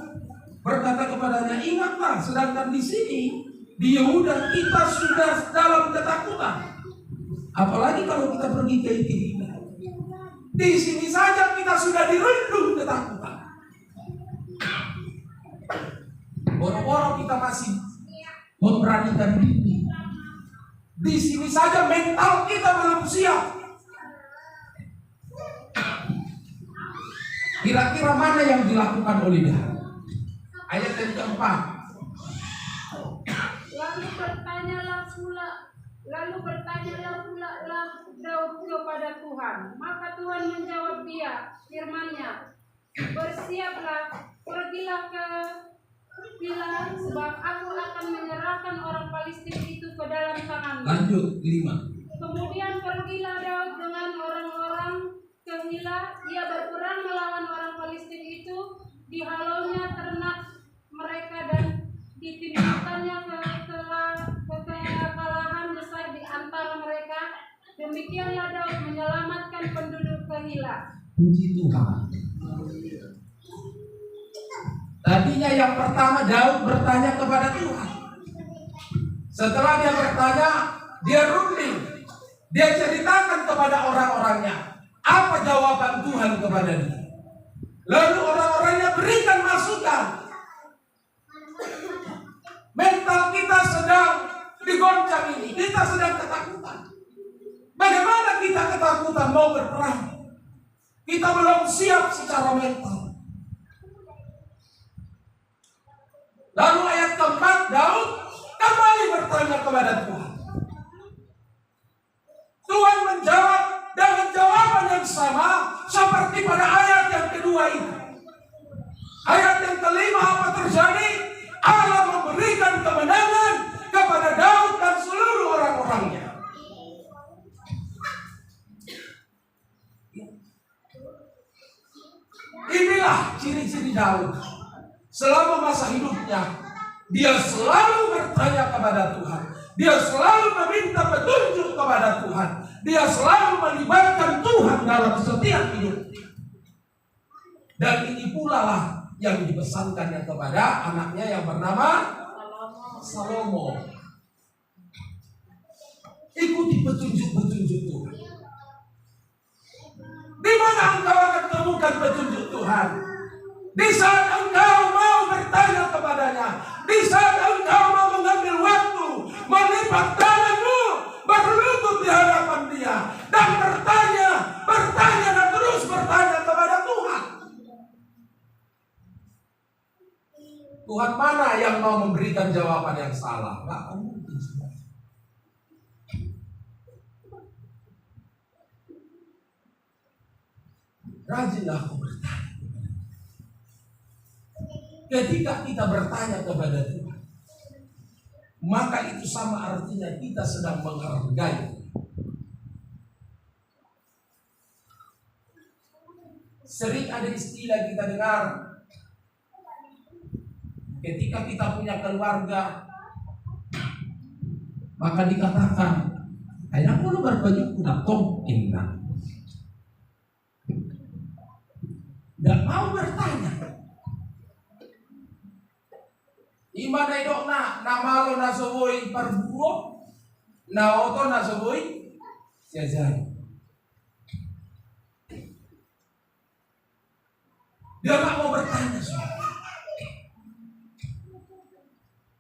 berkata kepadanya, ingatlah, sedangkan di sini di Yehuda kita sudah dalam ketakutan. Apalagi kalau kita pergi ke Keila. Di sini saja kita sudah direndung ketakutan. Boro-boro kita masih memberanikan diri. Di sini saja mental kita belum siap. Kira-kira mana yang dilakukan oleh Daud? Ayat yang keempat. Lalu bertanyalah pula Daud kepada Tuhan. Maka Tuhan menjawab dia, firman-Nya, bersiaplah, pergilah ke Keila, sebab aku akan menyerahkan orang Palestina itu ke dalam tanganmu. Lanjut, 5. Kemudian pergilah Daud dengan orang-orang ke Keila. Ia berperang melawan orang Palestina itu, dihalaunya ternak mereka dan ditimbulkannya kekalahan besar di antara mereka. Demikianlah Daud menyelamatkan penduduk Keila. Puji Tuhan. Tadinya yang pertama Daud bertanya kepada Tuhan. Setelah dia bertanya, dia runding. Dia ceritakan kepada orang-orangnya apa jawaban Tuhan kepada dia. Lalu orang-orangnya berikan masukan. Mental kita sedang digoncang ini. Kita sedang ketakutan. Bagaimana kita ketakutan mau berperang? Kita belum siap secara mental. Lalu ayat keempat, Daud kembali bertanya kepada Tuhan. Tuhan menjawab dengan jawaban yang sama seperti pada ayat yang kedua itu. Ayat yang kelima apa terjadi? Allah memberikan kemenangan kepada Daud dan seluruh orang-orangnya. Inilah ciri-ciri Daud. Selama masa hidupnya, dia selalu bertanya kepada Tuhan. Dia selalu meminta petunjuk kepada Tuhan. Dia selalu melibatkan Tuhan dalam setiap hidup. Dan ini pula lah yang dipesankannya kepada anaknya yang bernama Salomo. Ikuti petunjuk-petunjuk Tuhan. Di mana engkau akan temukan petunjuk Tuhan? Di saat engkau mau bertanya kepadanya, di saat engkau mau mengambil waktu, melipat tanganmu, berlutut di hadapan Dia, dan bertanya dan terus bertanya kepada Tuhan. Tuhan mana yang mau memberikan jawaban yang salah? Gak akan mungkin. Rajinlah kau bertanya. Ketika kita bertanya kepada Tuhan, maka itu sama artinya kita sedang menghargai. Sering ada istilah kita dengar, ketika kita punya keluarga, maka dikatakan, ayah lu berbaju kuda tong indah. Tidak mau bertanya. Imana idokna namalo nasoboi parbuo, naoto nasoboi siajai. Dia tak mau bertanya.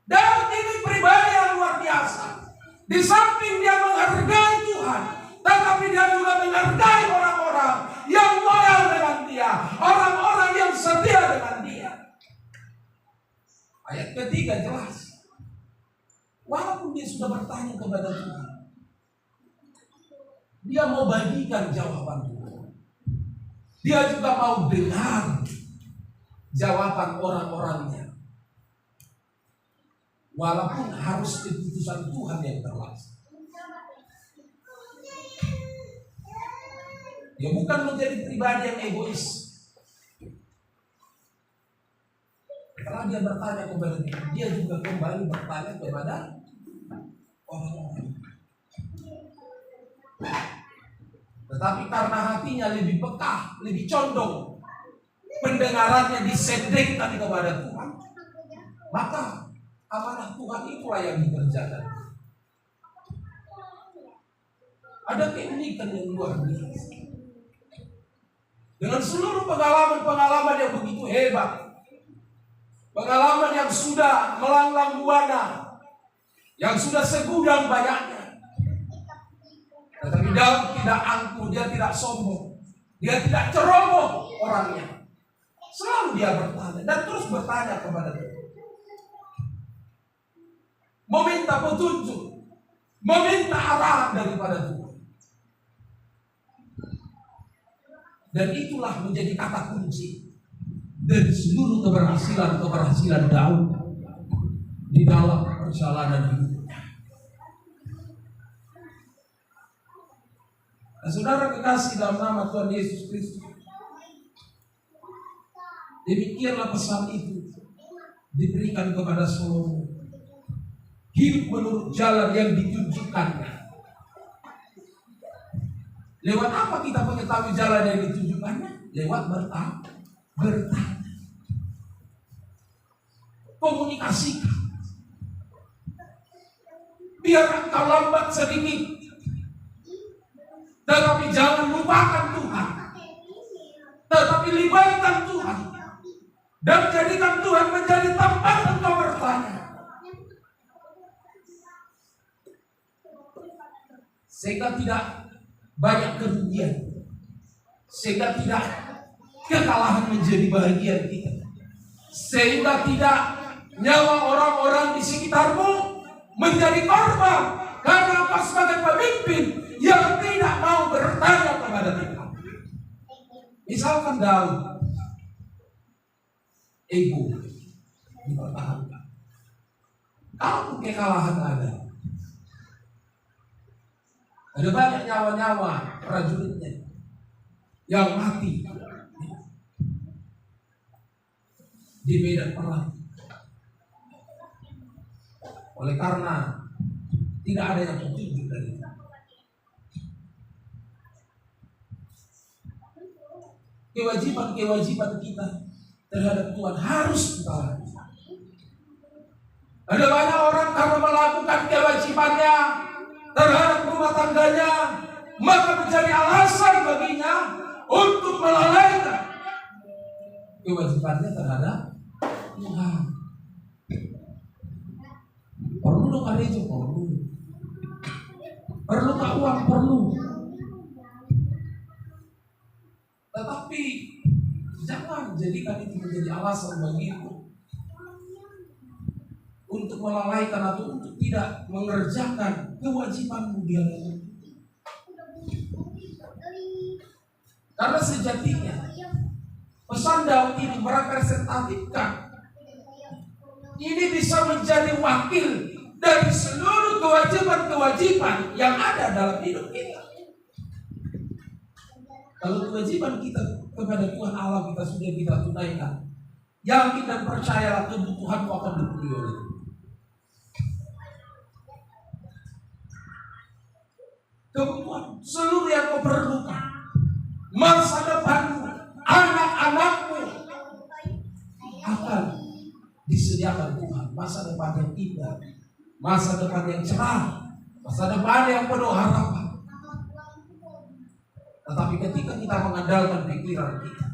Daud ini pribadi yang luar biasa. Di samping dia menghargai Tuhan, tetapi dia juga menghargai orang-orang yang loyal dengan dia, orang-orang yang setia dengan dia. Ayat ketiga jelas. Walaupun dia sudah bertanya kepada Tuhan, dia mau bagikan jawaban Tuhan. Dia juga mau dengar jawaban orang-orangnya. Walaupun harus keputusan Tuhan yang terlaksana. Dia bukan menjadi pribadi yang egois. Setelah dia bertanya kepada Tuhan, dia juga kembali bertanya kepada orang-orang. Tetapi karena hatinya lebih peka, lebih condong, pendengarannya disendekkan kepada Tuhan, maka amanah Tuhan itulah yang dikerjakan. Ada keunikan yang luar biasa. Dengan seluruh pengalaman-pengalaman yang begitu hebat, pengalaman yang sudah melanglang buana, yang sudah segudang banyaknya, tetapi Daud tidak angkuh, dia tidak sombong, dia tidak ceroboh orangnya. Selalu dia bertanya dan terus bertanya kepada Tuhan, meminta petunjuk, meminta arahan daripada Tuhan. Dan itulah menjadi kata kunci dari seluruh keberhasilan Daud di dalam perjalanan hidupnya. Nah, saudara kekasih dalam nama Tuhan Yesus Kristus, demikianlah pesan itu diberikan kepada Salomo. Hidup menurut jalan yang ditunjukkannya. Lewat apa kita mengetahui jalan yang ditunjukkannya? Lewat bertanya. Komunikasikan. Biar engkau lambat sedikit, tetapi jangan lupakan Tuhan. Tetapi libatkan Tuhan. Dan jadikan Tuhan menjadi tempat engkau bertanya. Sehingga tidak banyak kerugian, sehingga tidak kekalahan menjadi bahagian kita, sehingga tidak nyawa orang-orang di sekitarmu menjadi korban karena engkau sebagai pemimpin yang tidak mau bertanya kepada Tuhan. Misalkan Daud, ego dipertahankan, kalau kekalahan ada banyak nyawa-nyawa prajuritnya yang mati. di medan perang. Oleh karena tidak ada yang petunjuk dari itu. Kewajiban kita terhadap Tuhan harus kita lakukan. Ada banyak orang karena melakukan kewajibannya terhadap rumah tangganya, maka menjadi alasan baginya untuk melalaikan kewajibannya terhadap Tuhan. Perlu dong gereja, perlu uang, perlu. Tetapi jangan jadikan itu menjadi alasan bagimu untuk melalaikan atau untuk tidak mengerjakan kewajibanmu di hadapan. Karena sejatinya pesan Daud ini merepresentatifkan, ini bisa menjadi wakil dari seluruh kewajiban-kewajiban yang ada dalam hidup kita. Kalau kewajiban kita kepada Tuhan Allah kita sudah kita tunaikan, yakin dan percayalah kebutuhanmu akan dipenuhi oleh Tuhan. Kebutuhan seluruh yang kau perlukan, masa depanmu, anak-anakmu akan disediakan Tuhan. Masa depan yang indah, masa depan yang cerah, masa depan yang penuh harapan. Tetapi ketika kita mengandalkan pikiran kita,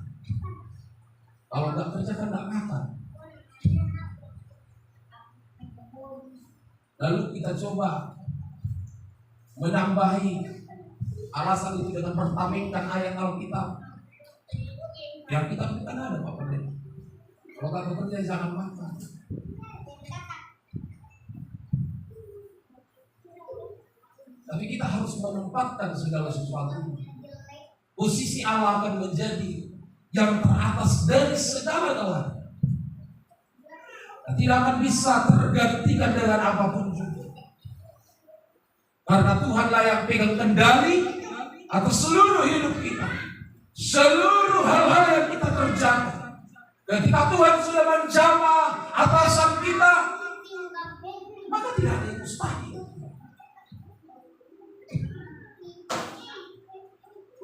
kalau nggak kerja kan nggak makan. Lalu kita coba menambahi alasan itu dengan bertamingkan ayat Alkitab yang kita bukan ada Pak Pendeta. Kalau nggak bekerja jangan makan. Tapi kita harus menempatkan segala sesuatu. Posisi Allah akan menjadi yang teratas dari segala-galanya. Tidak akan bisa tergantikan dengan apapun juga. Karena Tuhanlah yang pegang kendali atas seluruh hidup kita, seluruh hal-hal yang kita kerjakan. Ketika Tuhan sudah menjamah atasan kita, maka tidak ada yang mustahil.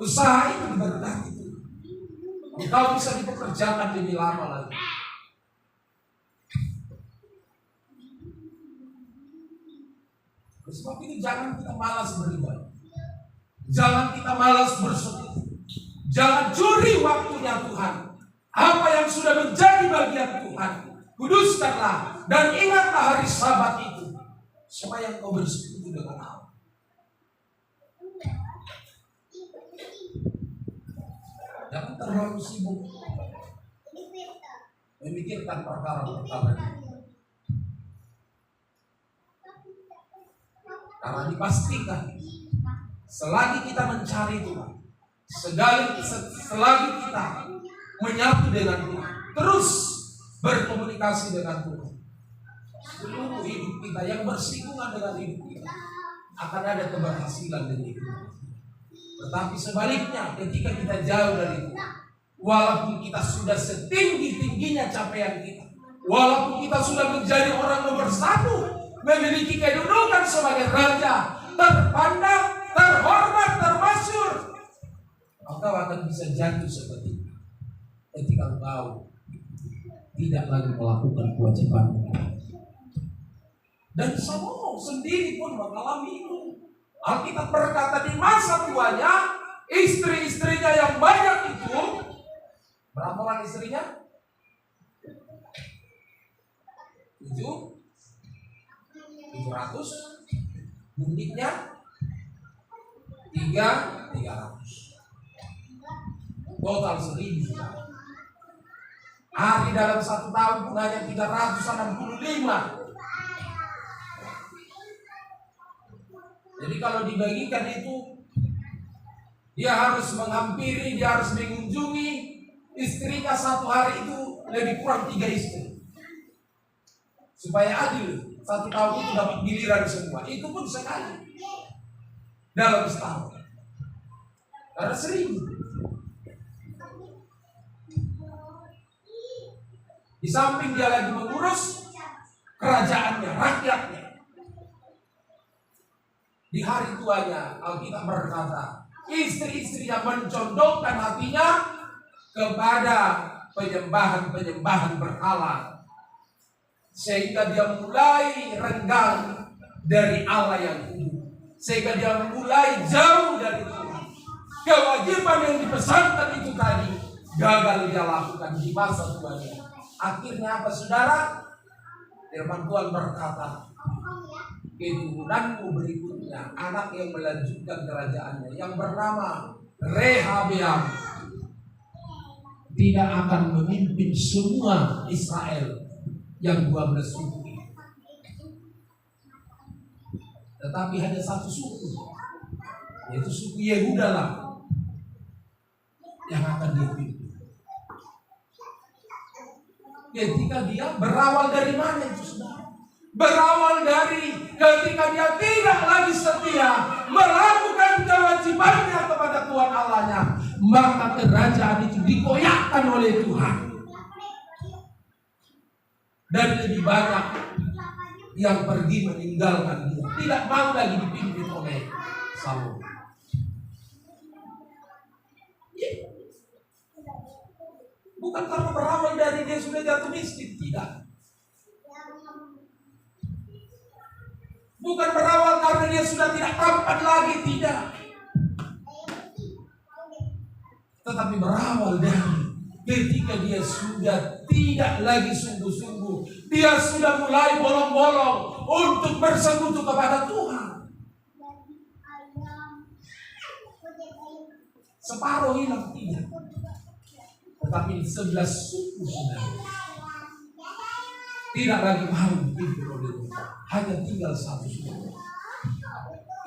Usaha itu diberkati. Engkau bisa dipekerjakan lebih lama lagi. Sebab itu jangan kita malas beribadah, jangan kita malas bersyukur, jangan curi waktunya Tuhan. Apa yang sudah menjadi bagian Tuhan, kuduskanlah dan ingatlah hari Sabat itu, supaya engkau bersekutu dengan Allah. Jangan terlalu sibuk memikirkan perkara-perkara ini. Karena dipastikan selagi kita mencari Tuhan, selagi kita menyatu dengan Tuhan, terus berkomunikasi dengan Tuhan, seluruh hidup kita yang bersinggungan dengan hidup kita akan ada keberhasilan dari hidup kita. Tetapi sebaliknya, ketika kita jauh dari Tuhan, walaupun kita sudah setinggi-tingginya capaian kita, walaupun kita sudah menjadi orang nomor 1, memiliki kedudukan sebagai raja, terpandang, terhormat, termasyhur, engkau akan bisa jatuh seperti itu ketika engkau tidak lagi melakukan kewajibanmu. Dan Salomo sendiri pun mengalami itu. Alkitab berkata di masa tuanya, istri-istrinya yang banyak itu, berapa orang istrinya? 700, bundiknya 300, total 1000. Hari dalam 1 tahun pun hanya 365. Jadi kalau dibagikan itu, dia harus menghampiri, dia harus mengunjungi istrinya 1 hari itu lebih kurang 3 istri. Supaya adil, 1 tahun itu dapat giliran semua. Itu pun sekali dalam setahun. Karena 1000. Di samping dia lagi mengurus kerajaannya, rakyatnya. Di hari tuanya Alkitab berkata, istri-istri yang mencondongkan hatinya kepada penyembahan-penyembahan berhala, sehingga dia mulai renggang dari Allah yang hidup, sehingga dia mulai jauh dari Tuhan. Kewajiban yang dipesankan itu tadi gagal dia lakukan di masa tuanya. Akhirnya apa saudara? Firman Tuhan berkata, keturunanmu berikutnya, anak yang melanjutkan kerajaannya, yang bernama Rehabeam, tidak akan memimpin semua Israel yang 12 suku, tetapi hanya satu suku, yaitu suku Yehuda lah yang akan dipimpin. Ketika dia berawal dari mana itu saudara? Berawal dari ketika dia tidak lagi setia melakukan kewajibannya kepada Tuhan Allahnya, maka kerajaan itu dikoyakkan oleh Tuhan. Dan lebih banyak yang pergi meninggalkan dia, tidak mau lagi dipimpin oleh Saul. Bukan karena berawal dari dia sudah jatuh miskin, tidak. Bukan berawal karena dia sudah tidak tampan lagi, tidak. Tetapi berawal dari ketika dia sudah tidak lagi sungguh-sungguh, dia sudah mulai bolong-bolong untuk bersekutu kepada Tuhan. Separuh hilang, tidak. Tetapi 11 suku sudah tidak lagi mau dipimpin oleh Tuhan, hanya tinggal satu suku.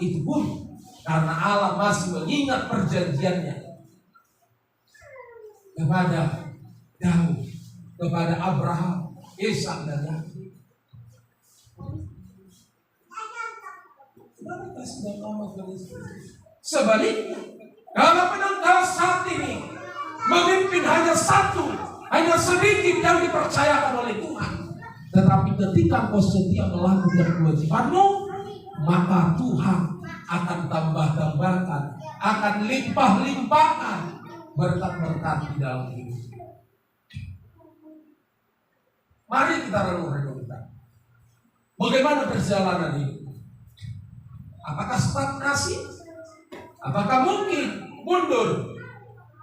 Itu pun karena Allah masih mengingat perjanjiannya kepada Daud, kepada Abraham, Ishak dan Yakub. Sebaliknya, kalau penenggal saat ini memimpin hanya satu, hanya sedikit yang dipercayakan oleh Tuhan. Tetapi ketika kau setia melakukan kewajibanmu, maka Tuhan akan tambah-tambahkan, akan limpah-limpahkan berkat-berkat di dalam hidup. Mari kita renung-renungkan, bagaimana perjalanan hidup? Apakah stagnasi? Apakah mungkin mundur,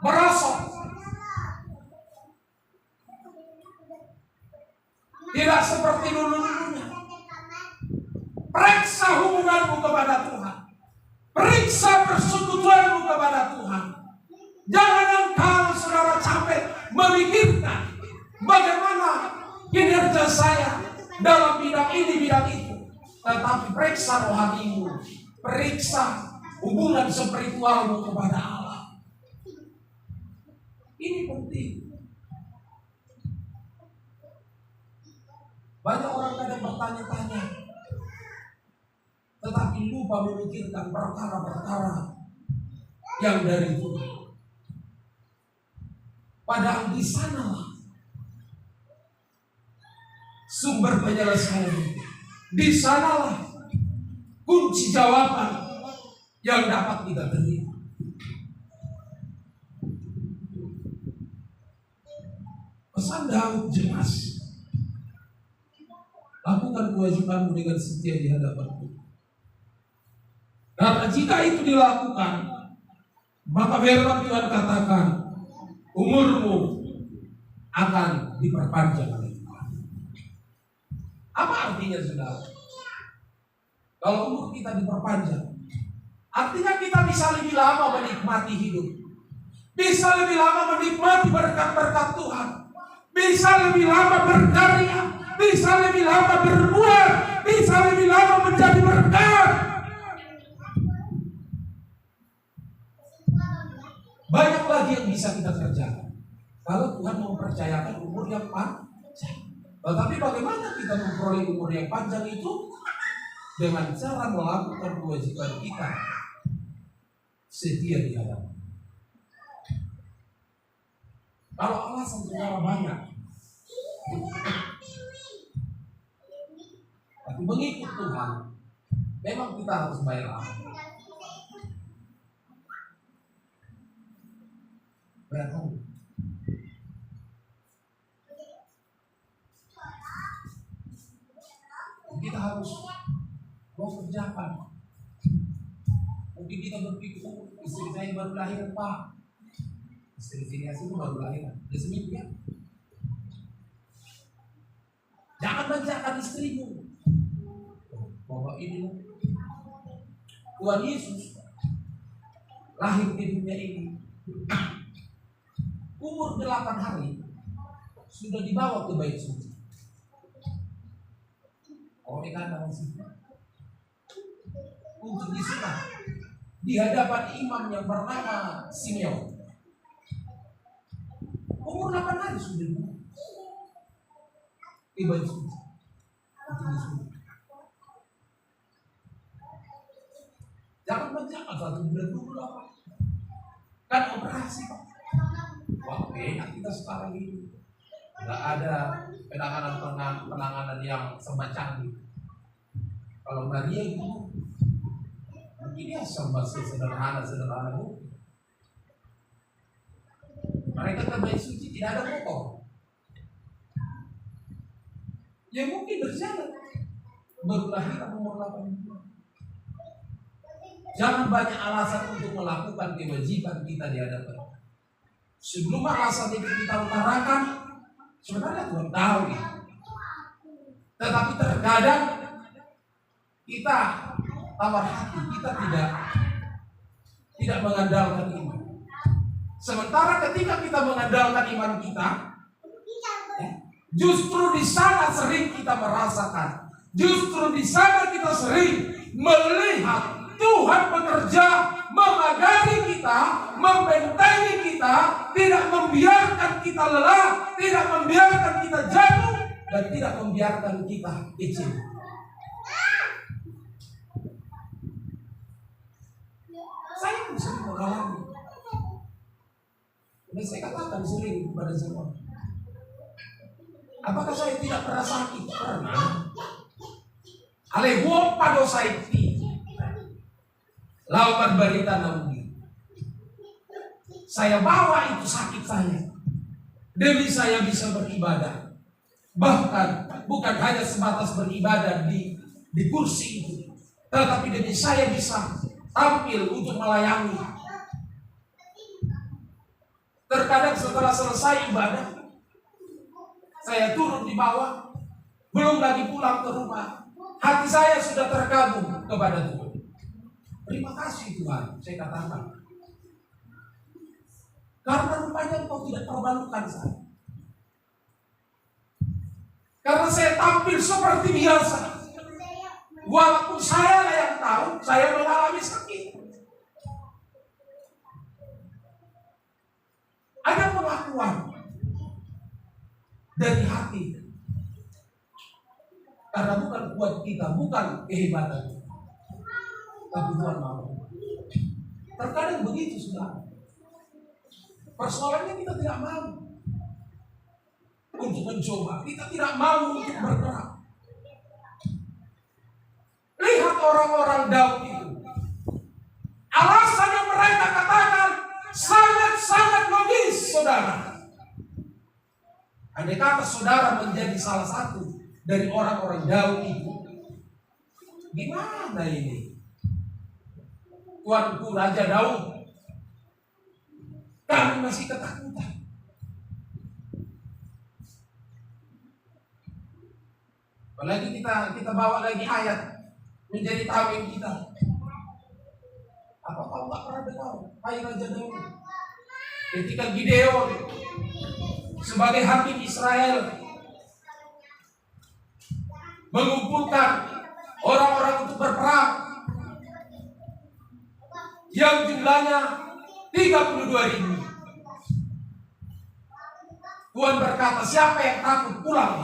merosot? Tidak seperti dulu-dulunya. Periksa hubunganmu kepada Tuhan. Periksa persekutuanmu kepada Tuhan. Jangan engkau saudara capek memikirkan bagaimana kinerja saya dalam bidang ini, bidang itu. Tetapi periksa rohanimu. Periksa hubungan spiritualmu kepada Allah. Ini penting. Banyak orang kadang bertanya-tanya, tetapi lupa memikirkan perkara-perkara yang dari Tuhan. Padahal di sanalah sumber penyelesaian. Di sanalah kunci jawaban yang dapat kita terima. Pesan Daud jelas. Lakukan kewajibanmu dengan setia di hadapan Tuhan. Karena jika itu dilakukan, maka firman Tuhan katakan, umurmu akan diperpanjang oleh Tuhan. Apa artinya saudara? Kalau umur kita diperpanjang, artinya kita bisa lebih lama menikmati hidup, bisa lebih lama menikmati berkat-berkat Tuhan, bisa lebih lama berkarya, bisa lebih lama berbuat, bisa lebih lama menjadi berkat. Banyak lagi yang bisa kita kerjakan kalau Tuhan mempercayakan umur yang panjang. Tetapi bagaimana kita memperoleh umur yang panjang itu? Dengan cara melakukan kewajiban kita setia di hadapan. Kalau alasan saudara banyak, Tapi mengikut Tuhan, memang kita harus bayar apa? Bayar apa? Kita harus mau kerjakan. Mungkin kita berpikir, istri saya baru lahir, Pak. Istri saya itu baru lahir, dia seminggu ya. Jangan manjakan istrimu. Bahwa ini Tuhan Yesus lahir di dunia ini, umur 8 hari sudah dibawa ke bait suci. Oleh karena masih untuk disunat di hadapan imam yang bernama Simeon. Umur 8 hari sudah dibawa di bait suci untuk disunat. Jangan menjaga 1 bulan dulu lah. Kan operasi Pak. Wah, enak kita sekarang ini. Nggak ada penanganan yang semacam ini. Kalau Maria itu mungkin dia sama sederhana bu. Mereka terbaik suci tidak ada motor. Ya mungkin berjalan. Baru lahir umur 8 bulan. Jangan banyak alasan untuk melakukan kewajiban kita di hadapan. Sebelum alasan itu kita utarakan, sebenarnya Tuhan tahu itu. Tetapi terkadang kita tawar hati, kita tidak mengandalkan iman. Sementara ketika kita mengandalkan iman kita, justru di sana sering kita merasakan, justru di sana kita sering melihat Tuhan bekerja, memagari kita, membentengi kita, tidak membiarkan kita lelah, tidak membiarkan kita jatuh, dan tidak membiarkan kita kecil. Saya pun sering mengalami. Dan saya katakan sering kepada semua. Apakah saya tidak pernah sakit? Pernah. Alewo pada saya lawan berita nabi. Saya bawa itu sakit saya demi saya bisa beribadah. Bahkan bukan hanya sebatas beribadah di kursi itu, tetapi demi saya bisa tampil untuk melayani. Terkadang setelah selesai ibadah, saya turun di bawah, belum lagi pulang ke rumah, hati saya sudah terkagum kepada Tuhan. Terima kasih Tuhan, saya katakan. Karena rupanya Engkau tidak permalukan saya. Karena saya tampil seperti biasa. Walaupun saya yang tahu, saya mengalami sakit. Ada pengakuan dari hati. Karena bukan kuat kita, bukan kehebatan. Tapi Tuhan mau. Terkadang begitu sudah. Persoalannya kita tidak mau untuk mencoba. Kita tidak mau untuk bergerak. Lihat orang-orang Daud itu. Alasan yang mereka katakan sangat-sangat logis, saudara. Andai kata saudara menjadi salah satu dari orang-orang Daud itu, gimana ini? Tuanku Raja Daud, kami masih ketakutan. Apalagi kita bawa lagi ayat menjadi tameng kita. Apa kau nggak pernah dengar? Hai Raja Daud, ketika Gideon sebagai hakim Israel mengumpulkan orang-orang untuk berperang yang jumlahnya 32.000. Tuhan berkata, siapa yang takut pulang?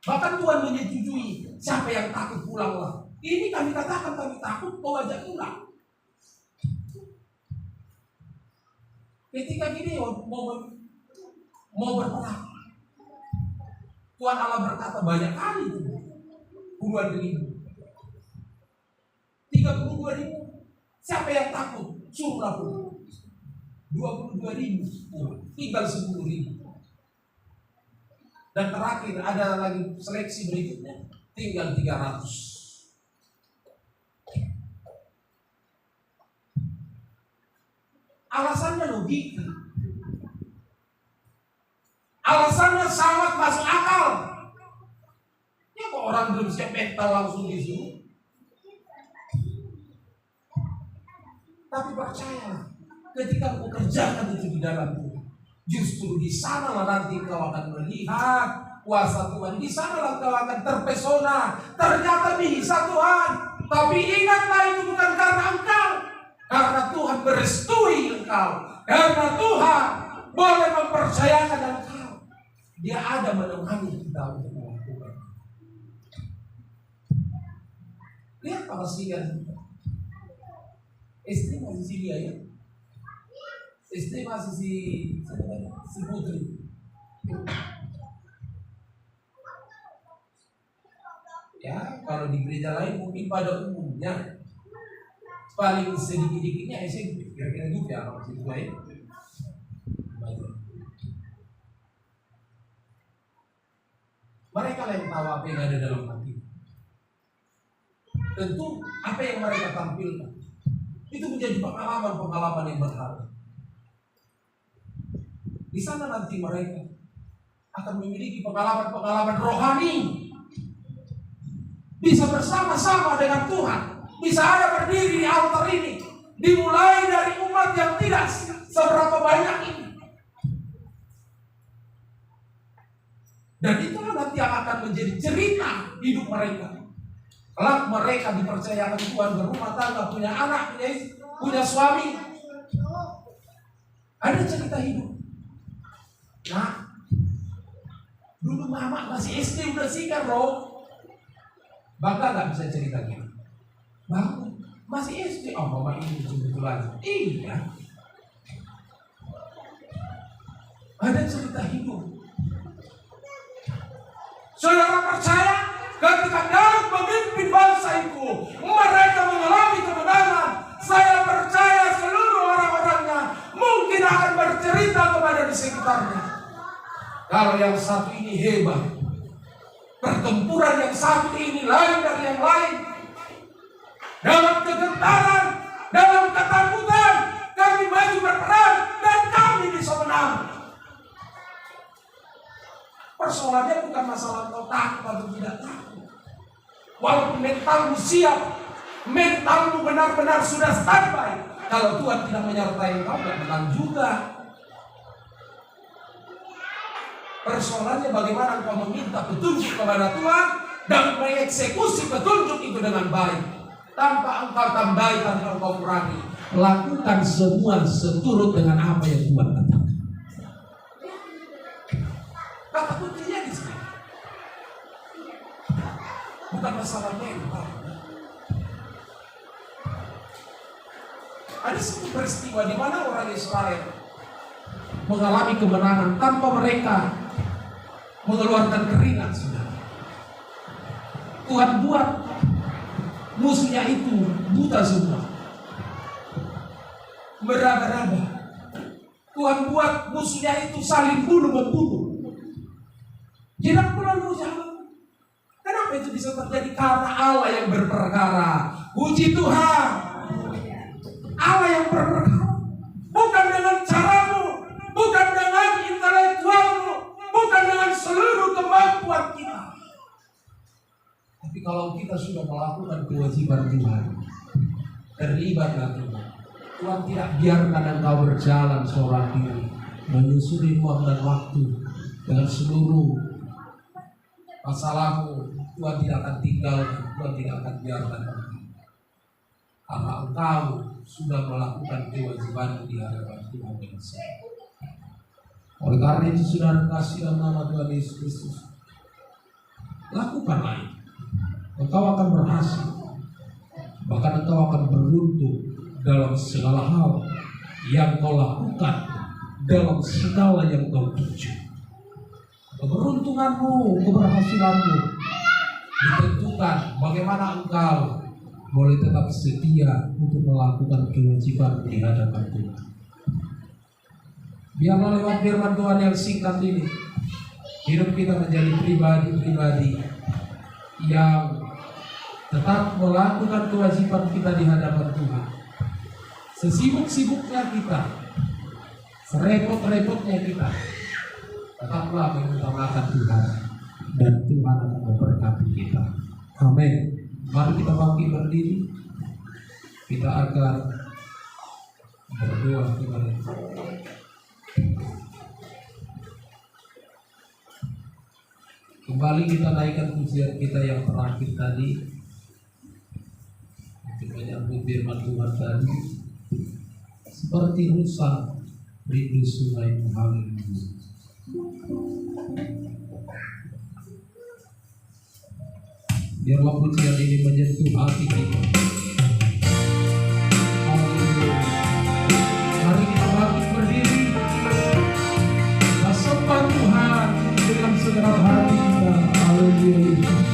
Bahkan Tuhan menyetujui, siapa yang takut pulanglah. Ini kami katakan kami takut, kau ajak pulang. Ketika Gideon mau berperang. Tuhan Allah berkata banyak kali itu. Puluhan ribu. 32.000. Siapa yang takut? Suruh pun. 22.000. Tinggal 10.000. Dan terakhir ada lagi seleksi berikutnya. Tinggal 300. Alasannya logika. Alasannya sangat masuk akal. Ya kok orang belum siap mental langsung disuruh. Tapi percayalah, ketika kau kerjakan itu di dalam Tuhan, justru di sanalah nanti kau akan melihat kuasa Tuhan. Di sanalah kau akan terpesona. Ternyata bisa Tuhan. Tapi ingatlah itu bukan karena engkau, karena Tuhan merestui engkau, karena Tuhan boleh mempercayakan engkau. Dia ada menemani kita untuk melakukan. Lihat para singa. Istri masih si dia ya. Istri masih si putri. Ya, kalau di gereja lain mungkin pada umumnya paling sedikit-dikitnya SMP. Kira-kira gitu ya kalau situ lain. Mereka yang tahu apa yang ada dalam hati. Tentu apa yang mereka tampilkan itu menjadi pengalaman-pengalaman yang berharga. Di sana nanti mereka akan memiliki pengalaman-pengalaman rohani. Bisa bersama-sama dengan Tuhan. Bisa ada berdiri di altar ini. Dimulai dari umat yang tidak seberapa banyak ini. Dan itulah nanti yang akan menjadi cerita hidup mereka. Kelak mereka dipercayakan Tuhan berumah tangga, punya anak, punya suami. Ada cerita hidup. Nah, dulu mama masih SD udah sigar loh. Bangga gak bisa cerita gitu. Bang, masih SD. Oh mama ini kebetulan. Iya. Ada cerita hidup. Saudara percaya? Ketika Daud memimpin bangsa itu, mereka mengalami kemenangan. Saya percaya seluruh orang-orangnya mungkin akan bercerita kepada di sekitarnya. Kalau yang satu ini hebat, pertempuran yang satu ini lain dari yang lain. Dalam kegentaran, dalam ketakutan, kami maju berperang dan kami bisa menang. Persoalannya bukan masalah kau takut atau tidak takut. Walaupun mentalmu siap, mentalmu benar-benar sudah standby, kalau Tuhan tidak menyertai kau, tidak menang juga. Persoalannya bagaimana engkau meminta petunjuk kepada Tuhan dan mengeksekusi petunjuk itu dengan baik. Tanpa engkau tambahi, tanpa engkau kurangi. Lakukan semua seturut dengan apa yang Tuhan katakan. Kata kuncinya di sini. Bukan masalah mental. Ada satu peristiwa di mana orang Israel mengalami kemenangan tanpa mereka mengeluarkan keringat, saudara. Tuhan buat musuhnya itu buta semua, meraba-raba. Tuhan buat musuhnya itu saling bunuh-membunuh. Tidak perlu jalan. Kenapa itu bisa terjadi? Karena Allah yang berperkara. Puji Tuhan. Allah yang berperkara. Bukan dengan caramu, bukan dengan intelektualmu, bukan dengan seluruh kemampuan kita. Tapi kalau kita sudah melakukan kewajiban Tuhan, terlibatlah Tuhan. Tuhan tidak biarkan engkau berjalan seorang diri, menyusuri ruang dan waktu dengan seluruh masalahmu. Tuhan tidak akan tinggalkan, Tuhan tidak akan biarkan engkau. Karena engkau sudah melakukan kewajiban di hadapan Tuhan yang Esa. Oleh karena itu, saudara kasih dalam nama Tuhan Yesus Kristus, lakukanlah itu. Engkau akan berhasil, bahkan engkau akan beruntung dalam segala hal yang kau lakukan, dalam segala yang kau tuju. keberuntunganmu, keberhasilanmu ditentukan bagaimana engkau boleh tetap setia untuk melakukan kewajiban di hadapan Tuhan. Biarlah lewat firman Tuhan yang singkat ini, hidup kita menjadi pribadi-pribadi yang tetap melakukan kewajiban kita di hadapan Tuhan. Sesibuk-sibuknya kita, serepot-repotnya kita, tetaplah mengutamakan Tuhan, dan Tuhan akan memberkati kita. Amin. Mari kita bangkit berdiri. Kita akan berdoa kepada Tuhan. Kembali kita naikkan pujian kita yang terakhir tadi untuk menyambut firman Tuhan tadi. Seperti rusa rindu sungai mengalir. Biarlah pujian ini menyentuh hati kita. Haleluya. Mari kita bangkit berdiri. Kita sembah Tuhan dengan segenap hati kita. Haleluya.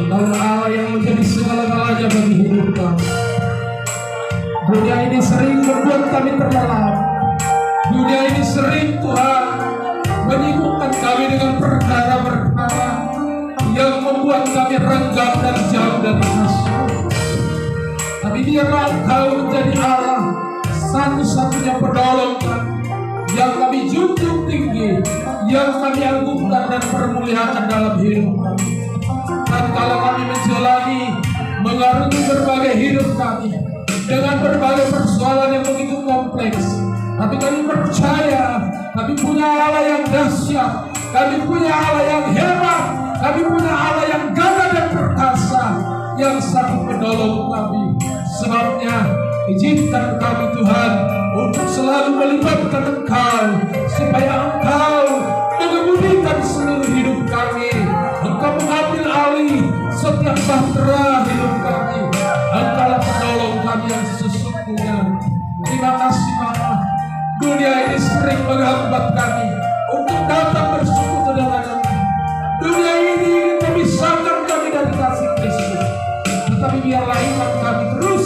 Engkau Allah yang menjadi segala-galanya bagi hidup kami. Dunia ini sering membuat kami terlelap. Dunia ini sering Tuhan menyibukkan kami dengan perkara-perkara yang membuat kami renggang dan jauh dari Kasih. Tapi biarlah Engkau menjadi Allah satu-satunya penolong kami, yang kami junjung tinggi, yang kami agungkan dan permuliakan dalam hidup kami. Dan kalau kami menjalani, mengarungi berbagai hidup kami dengan berbagai persoalan yang begitu kompleks, tapi kami percaya kami punya Allah yang dahsyat, kami punya Allah yang hebat, kami punya Allah yang gagah dan perkasa, yang sanggup menolong kami. Sebabnya izinkan kami Tuhan untuk selalu melibatkan Engkau, supaya Engkau mengemudikan seluruh hidup kami. Engkau mengambil alih setiap bahtera hidup kami. Engkaulah penolong kami yang sesungguhnya. Terima kasih Bapa. Dunia ini sering menghambat kami untuk datang bersekutu dengan Engkau. Dunia ini ingin memisahkan kami dari kasih Kristus. Tetapi biarlah iman kami terus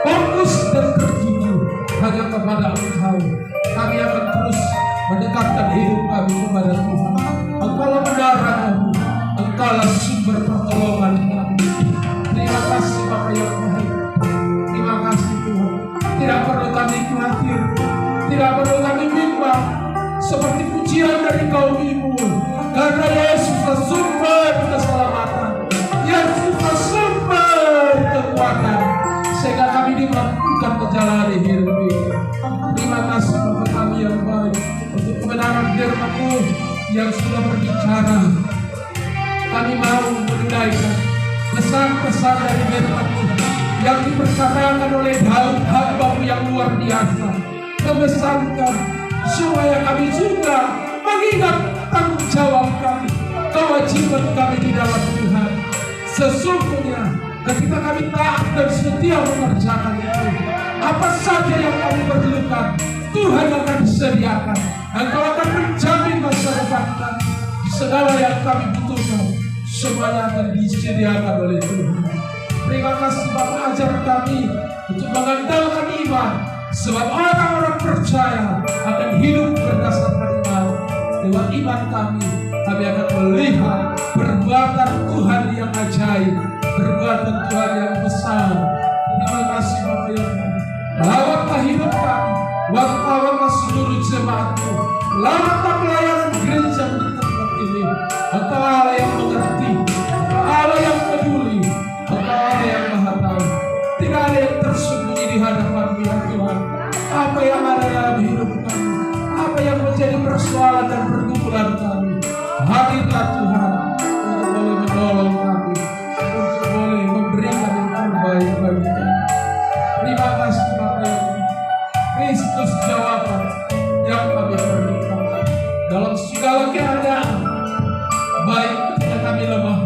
fokus dan tertuju hanya kepada Engkau. Kami akan terus mendekatkan hidup kami kepada Tuhan. Engkaulah menara kami, Engkaulah sumber pertolongan kami. Terima kasih Bapa yang baik. Terima kasih Tuhan. Tidak perlu kami khawatir, tidak perlu kami bimbang, seperti pujian dari kaum-Mu, karena Yesuslah sumber keselamatan, Yesuslah sumber kekuatan, sehingga kami dimampukan menjalani hidup ini. Terima kasih Bapa kami yang baik, untuk kebenaran firman-Mu yang sudah berbicara. Kami mau menunaikan pesan-pesan dari firman-Mu yang diperkatakan oleh Daud, hamba-Mu yang luar biasa, memesankan supaya kami juga mengingat tanggung jawab kami, kewajiban kami di dalam Tuhan. Sesungguhnya ketika kami taat dan setia mengerjakan itu, apa saja yang kami perlukan, Tuhan akan sediakan. Engkau akan menjamin masa depan kami. Segala yang kami butuhkan, semuanya akan disediakan oleh Tuhan. Terima kasih Bapa, ajar kami untuk mengandalkan iman, sebab orang-orang percaya akan hidup berdasarkan iman. Lewat iman kami akan melihat perbuatan Tuhan yang ajaib, perbuatan Tuhan yang besar. Terima kasih Bapa yang baik. Lawatlah hidup kami, lawatlah seluruh jemaat-Mu, lawatlah pelayanan gereja di tempat ini. Engkau Allah yang mengerti, Engkau Allah yang peduli, Engkau Allah yang maha tahu. Tidak ada yang tersembunyi di hadapan-Mu ya Tuhan. Apa yang ada dalam hidup kami, apa yang menjadi persoalan dan pergumulan kami, hadirlah Tuhan untuk boleh menolong kami, untuk boleh memberikan yang terbaik bagi kami. Terima kasih Bapa yang Kristus jawaban yang kami perlukan dalam segala keadaan, baik ketika kami lemah,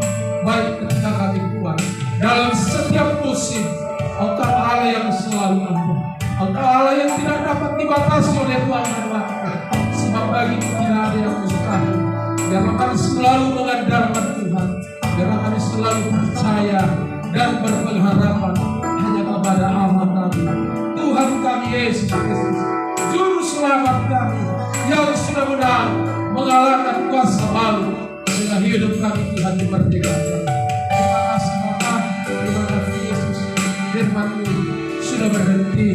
baik ketika kami kuat. Dalam setiap musim, Engkau Allah yang selalu ada. Engkau Allah yang tidak dapat dibatasi oleh ruang dan waktu, sebab bagimu tidak ada yang mustahil. Biarlah kami selalu mengandalkan Tuhan, biarlah kami selalu percaya dan berpengharapan hanya kepada Allah kami, Tuhan kami Yesus Kristus, Juru Selamat kami, yang sudah menang mengalahkan kuasa maut, sehingga hidup kami Tuhan dimerdekakan. Terima kasih Bapa, terima kasih Yesus. Firman-Mu sudah berhenti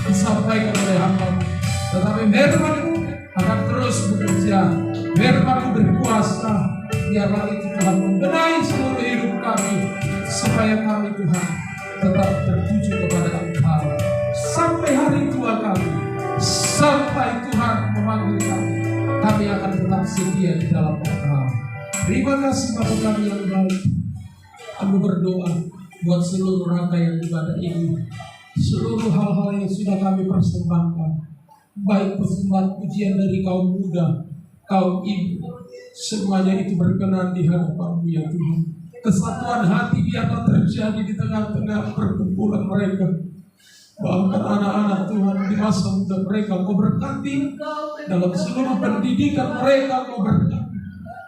disampaikan oleh hamba-Mu, tetapi firman-Mu akan terus bekerja. Firman-Mu berkuasa. Biarlah itu Tuhan membenahi seluruh hidup kami, supaya kami Tuhan tetap tertuju kepada Engkau sampai hari tua kami, sampai Tuhan memanggil kami. Kami akan tetap setia di dalam Engkau. Terima kasih Bapa kami yang baik. Kami berdoa buat seluruh rangkaian ibadah ini, seluruh hal-hal yang sudah kami persembahkan, baik persembahan pujian dari kaum muda, kaum ibu, semuanya itu berkenan di hadapan-Mu ya Tuhan. Kesatuan hati biarlah terjadi di tengah-tengah perkumpulan mereka. Bahkan anak-anak Tuhan di masa muda mereka Kau berkati, dalam seluruh pendidikan mereka Kau berkati.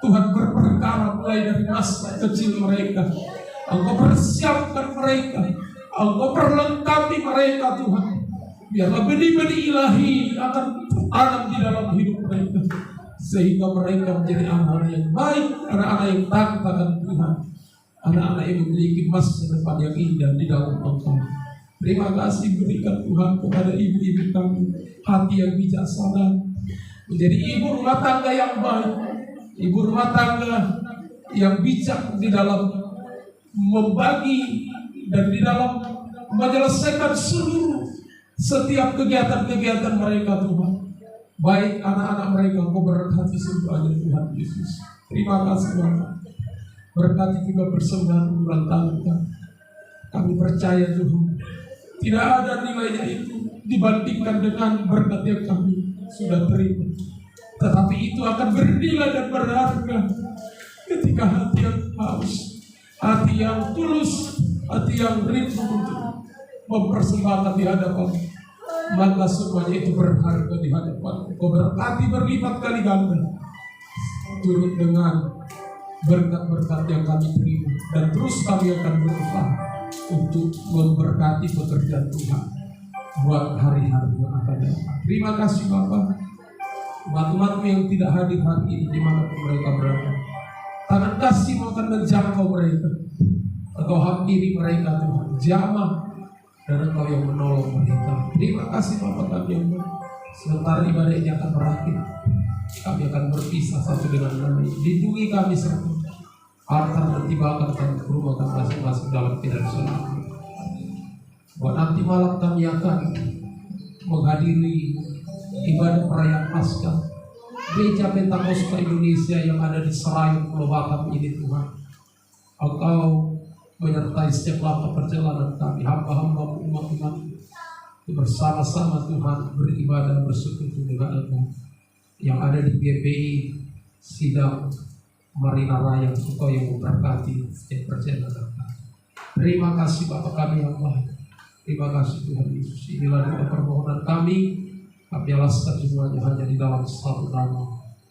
Tuhan berperkara mulai dari masa kecil mereka. Engkau persiapkan mereka, Engkau perlengkapi mereka Tuhan. Biarlah benih-benih ilahi akan tertanam di dalam hidup mereka, sehingga mereka menjadi anak-anak yang baik, anak-anak yang taat akan Tuhan, anak-anak yang memiliki masa depan yang indah di dalam Engkau. Terima kasih berikan Tuhan kepada ibu-ibu kami hati yang bijaksana, menjadi ibu rumah tangga yang baik, ibu rumah tangga yang bijak di dalam membagi dan di dalam menyelesaikan seluruh setiap kegiatan-kegiatan mereka Tuhan. Baik anak-anak mereka, Engkau berkati semuanya Tuhan Yesus. Terima kasih Bapak. Berkati juga persembahan ulang tahun kami. Kami percaya Tuhan, tidak ada nilainya itu dibandingkan dengan berkat yang kami sudah terima. Tetapi itu akan bernilai dan berharga ketika hati yang haus, hati yang tulus, hati yang rindu untuk mempersembahkan di hadapan, maka semuanya itu berharga di hadapan. Kau berkati berlipat kali ganda turut dengan berkat-berkat yang kami terima, dan terus kami akan berusaha untuk memberkati pekerjaan Tuhan buat hari-hari yang akan datang. Terima kasih Bapak. Umat-umatmu yang tidak hadir hari ini dimanapun mereka berada, tangan kasih akan menjangkau mereka. Engkau hampiri mereka Tuhan, jamah, dan Engkau yang menolong mereka. Terima kasih Bapak kami yang baik. Sementara ibadah ini akan berakhir, kami akan berpisah satu dengan lain. Lindungi kami serta antar dan tibakan kami ke rumah kami masing-masing dalam keadaan selamat. Buat nanti malam kami akan menghadiri ibadah perayaan Paskah Gereja Pentakosta Indonesia yang ada di Serayu Pulau Batam ini Tuhan. Engkau menyertai setiap langkah perjalanan kami, hamba-hamba umat-umat, bersama-sama Tuhan beribadah bersekutu dengan Engkau yang ada di GPI Sidang Marina Raya. Engkau yang memberkati setiap perjalanan kami. Terima kasih Bapa kami yang baik. Terima kasih Tuhan Yesus. Inilah doa permohonan kami. Kami alaskan semuanya hanya di dalam satu nama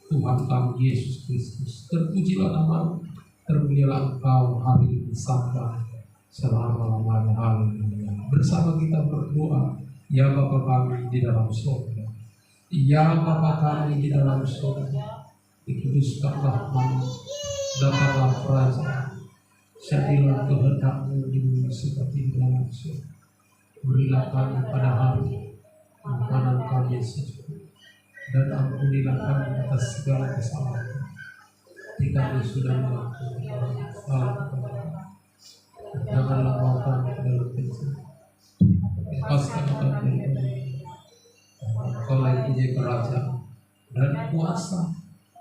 Tuhan kami Yesus Kristus. Terpujilah nama, termulialah Engkau hari ini sampai selama-lamanya. Haleluya. Bersama kita berdoa, ya Bapa kami di dalam surga, ya Bapa kami di dalam surga, dikuduskanlah nama, datanglah kerajaan, jadilah kehendak-Mu di bumi seperti di dalam surga. Berilah kami pada hari makanan kami sesuai, dan ampunilah kami atas segala kesalahan jika kami sudah melakukan salah kepada kami. Janganlah bawa kami ke dalam pencobaan, lepaskan kami dari Engkau yang punya kerajaan dan kuasa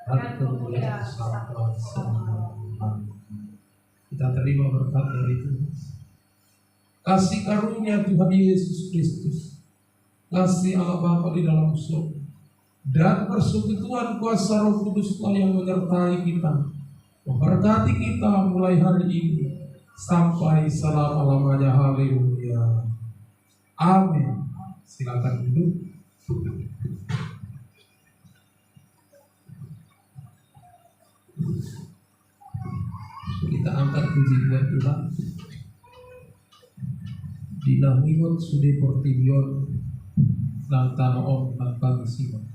dan kemuliaan sampai selama-lamanya. Kita terima berkat dari Tuhan. Kasih karunia Tuhan Yesus Kristus, kasih Allah Bapa di dalam surga, dan persekutuan kuasa Roh Kuduslah yang menyertai kita, memberkati kita mulai hari ini sampai selama-lamanya. Haleluya. Amin. Silakan duduk. Kita angkat puji buat Tuhan. Dina Himut Sudi Portibion dan Tanah Om dan Bang Simon.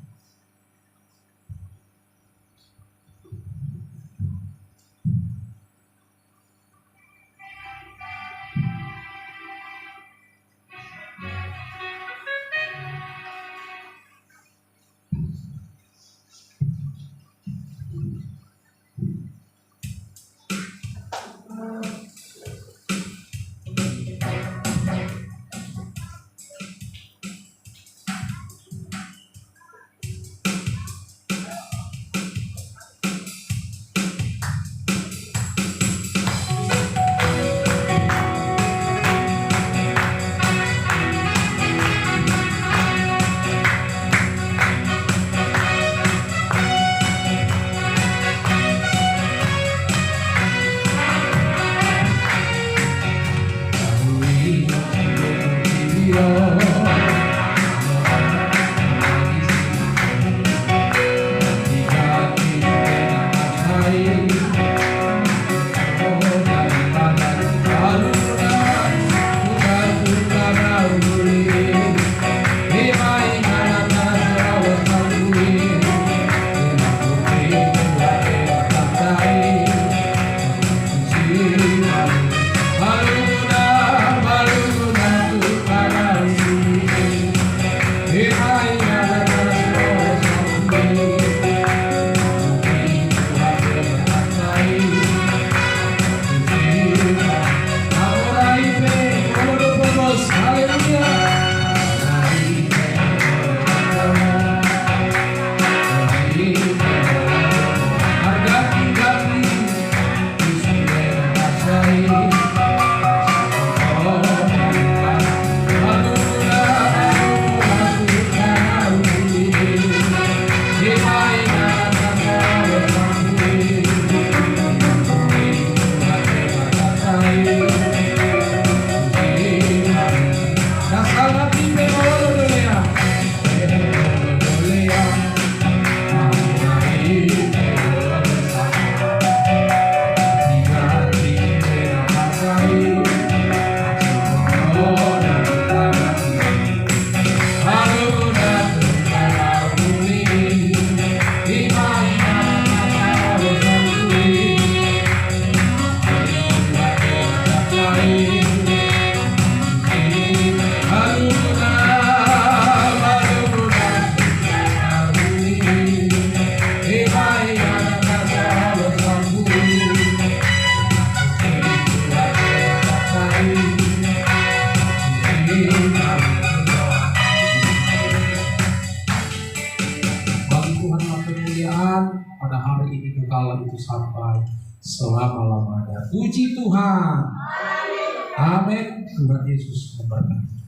itu kala itu sampai selama-lamanya. Puji Tuhan. Amin. Tuhan Yesus memberkati.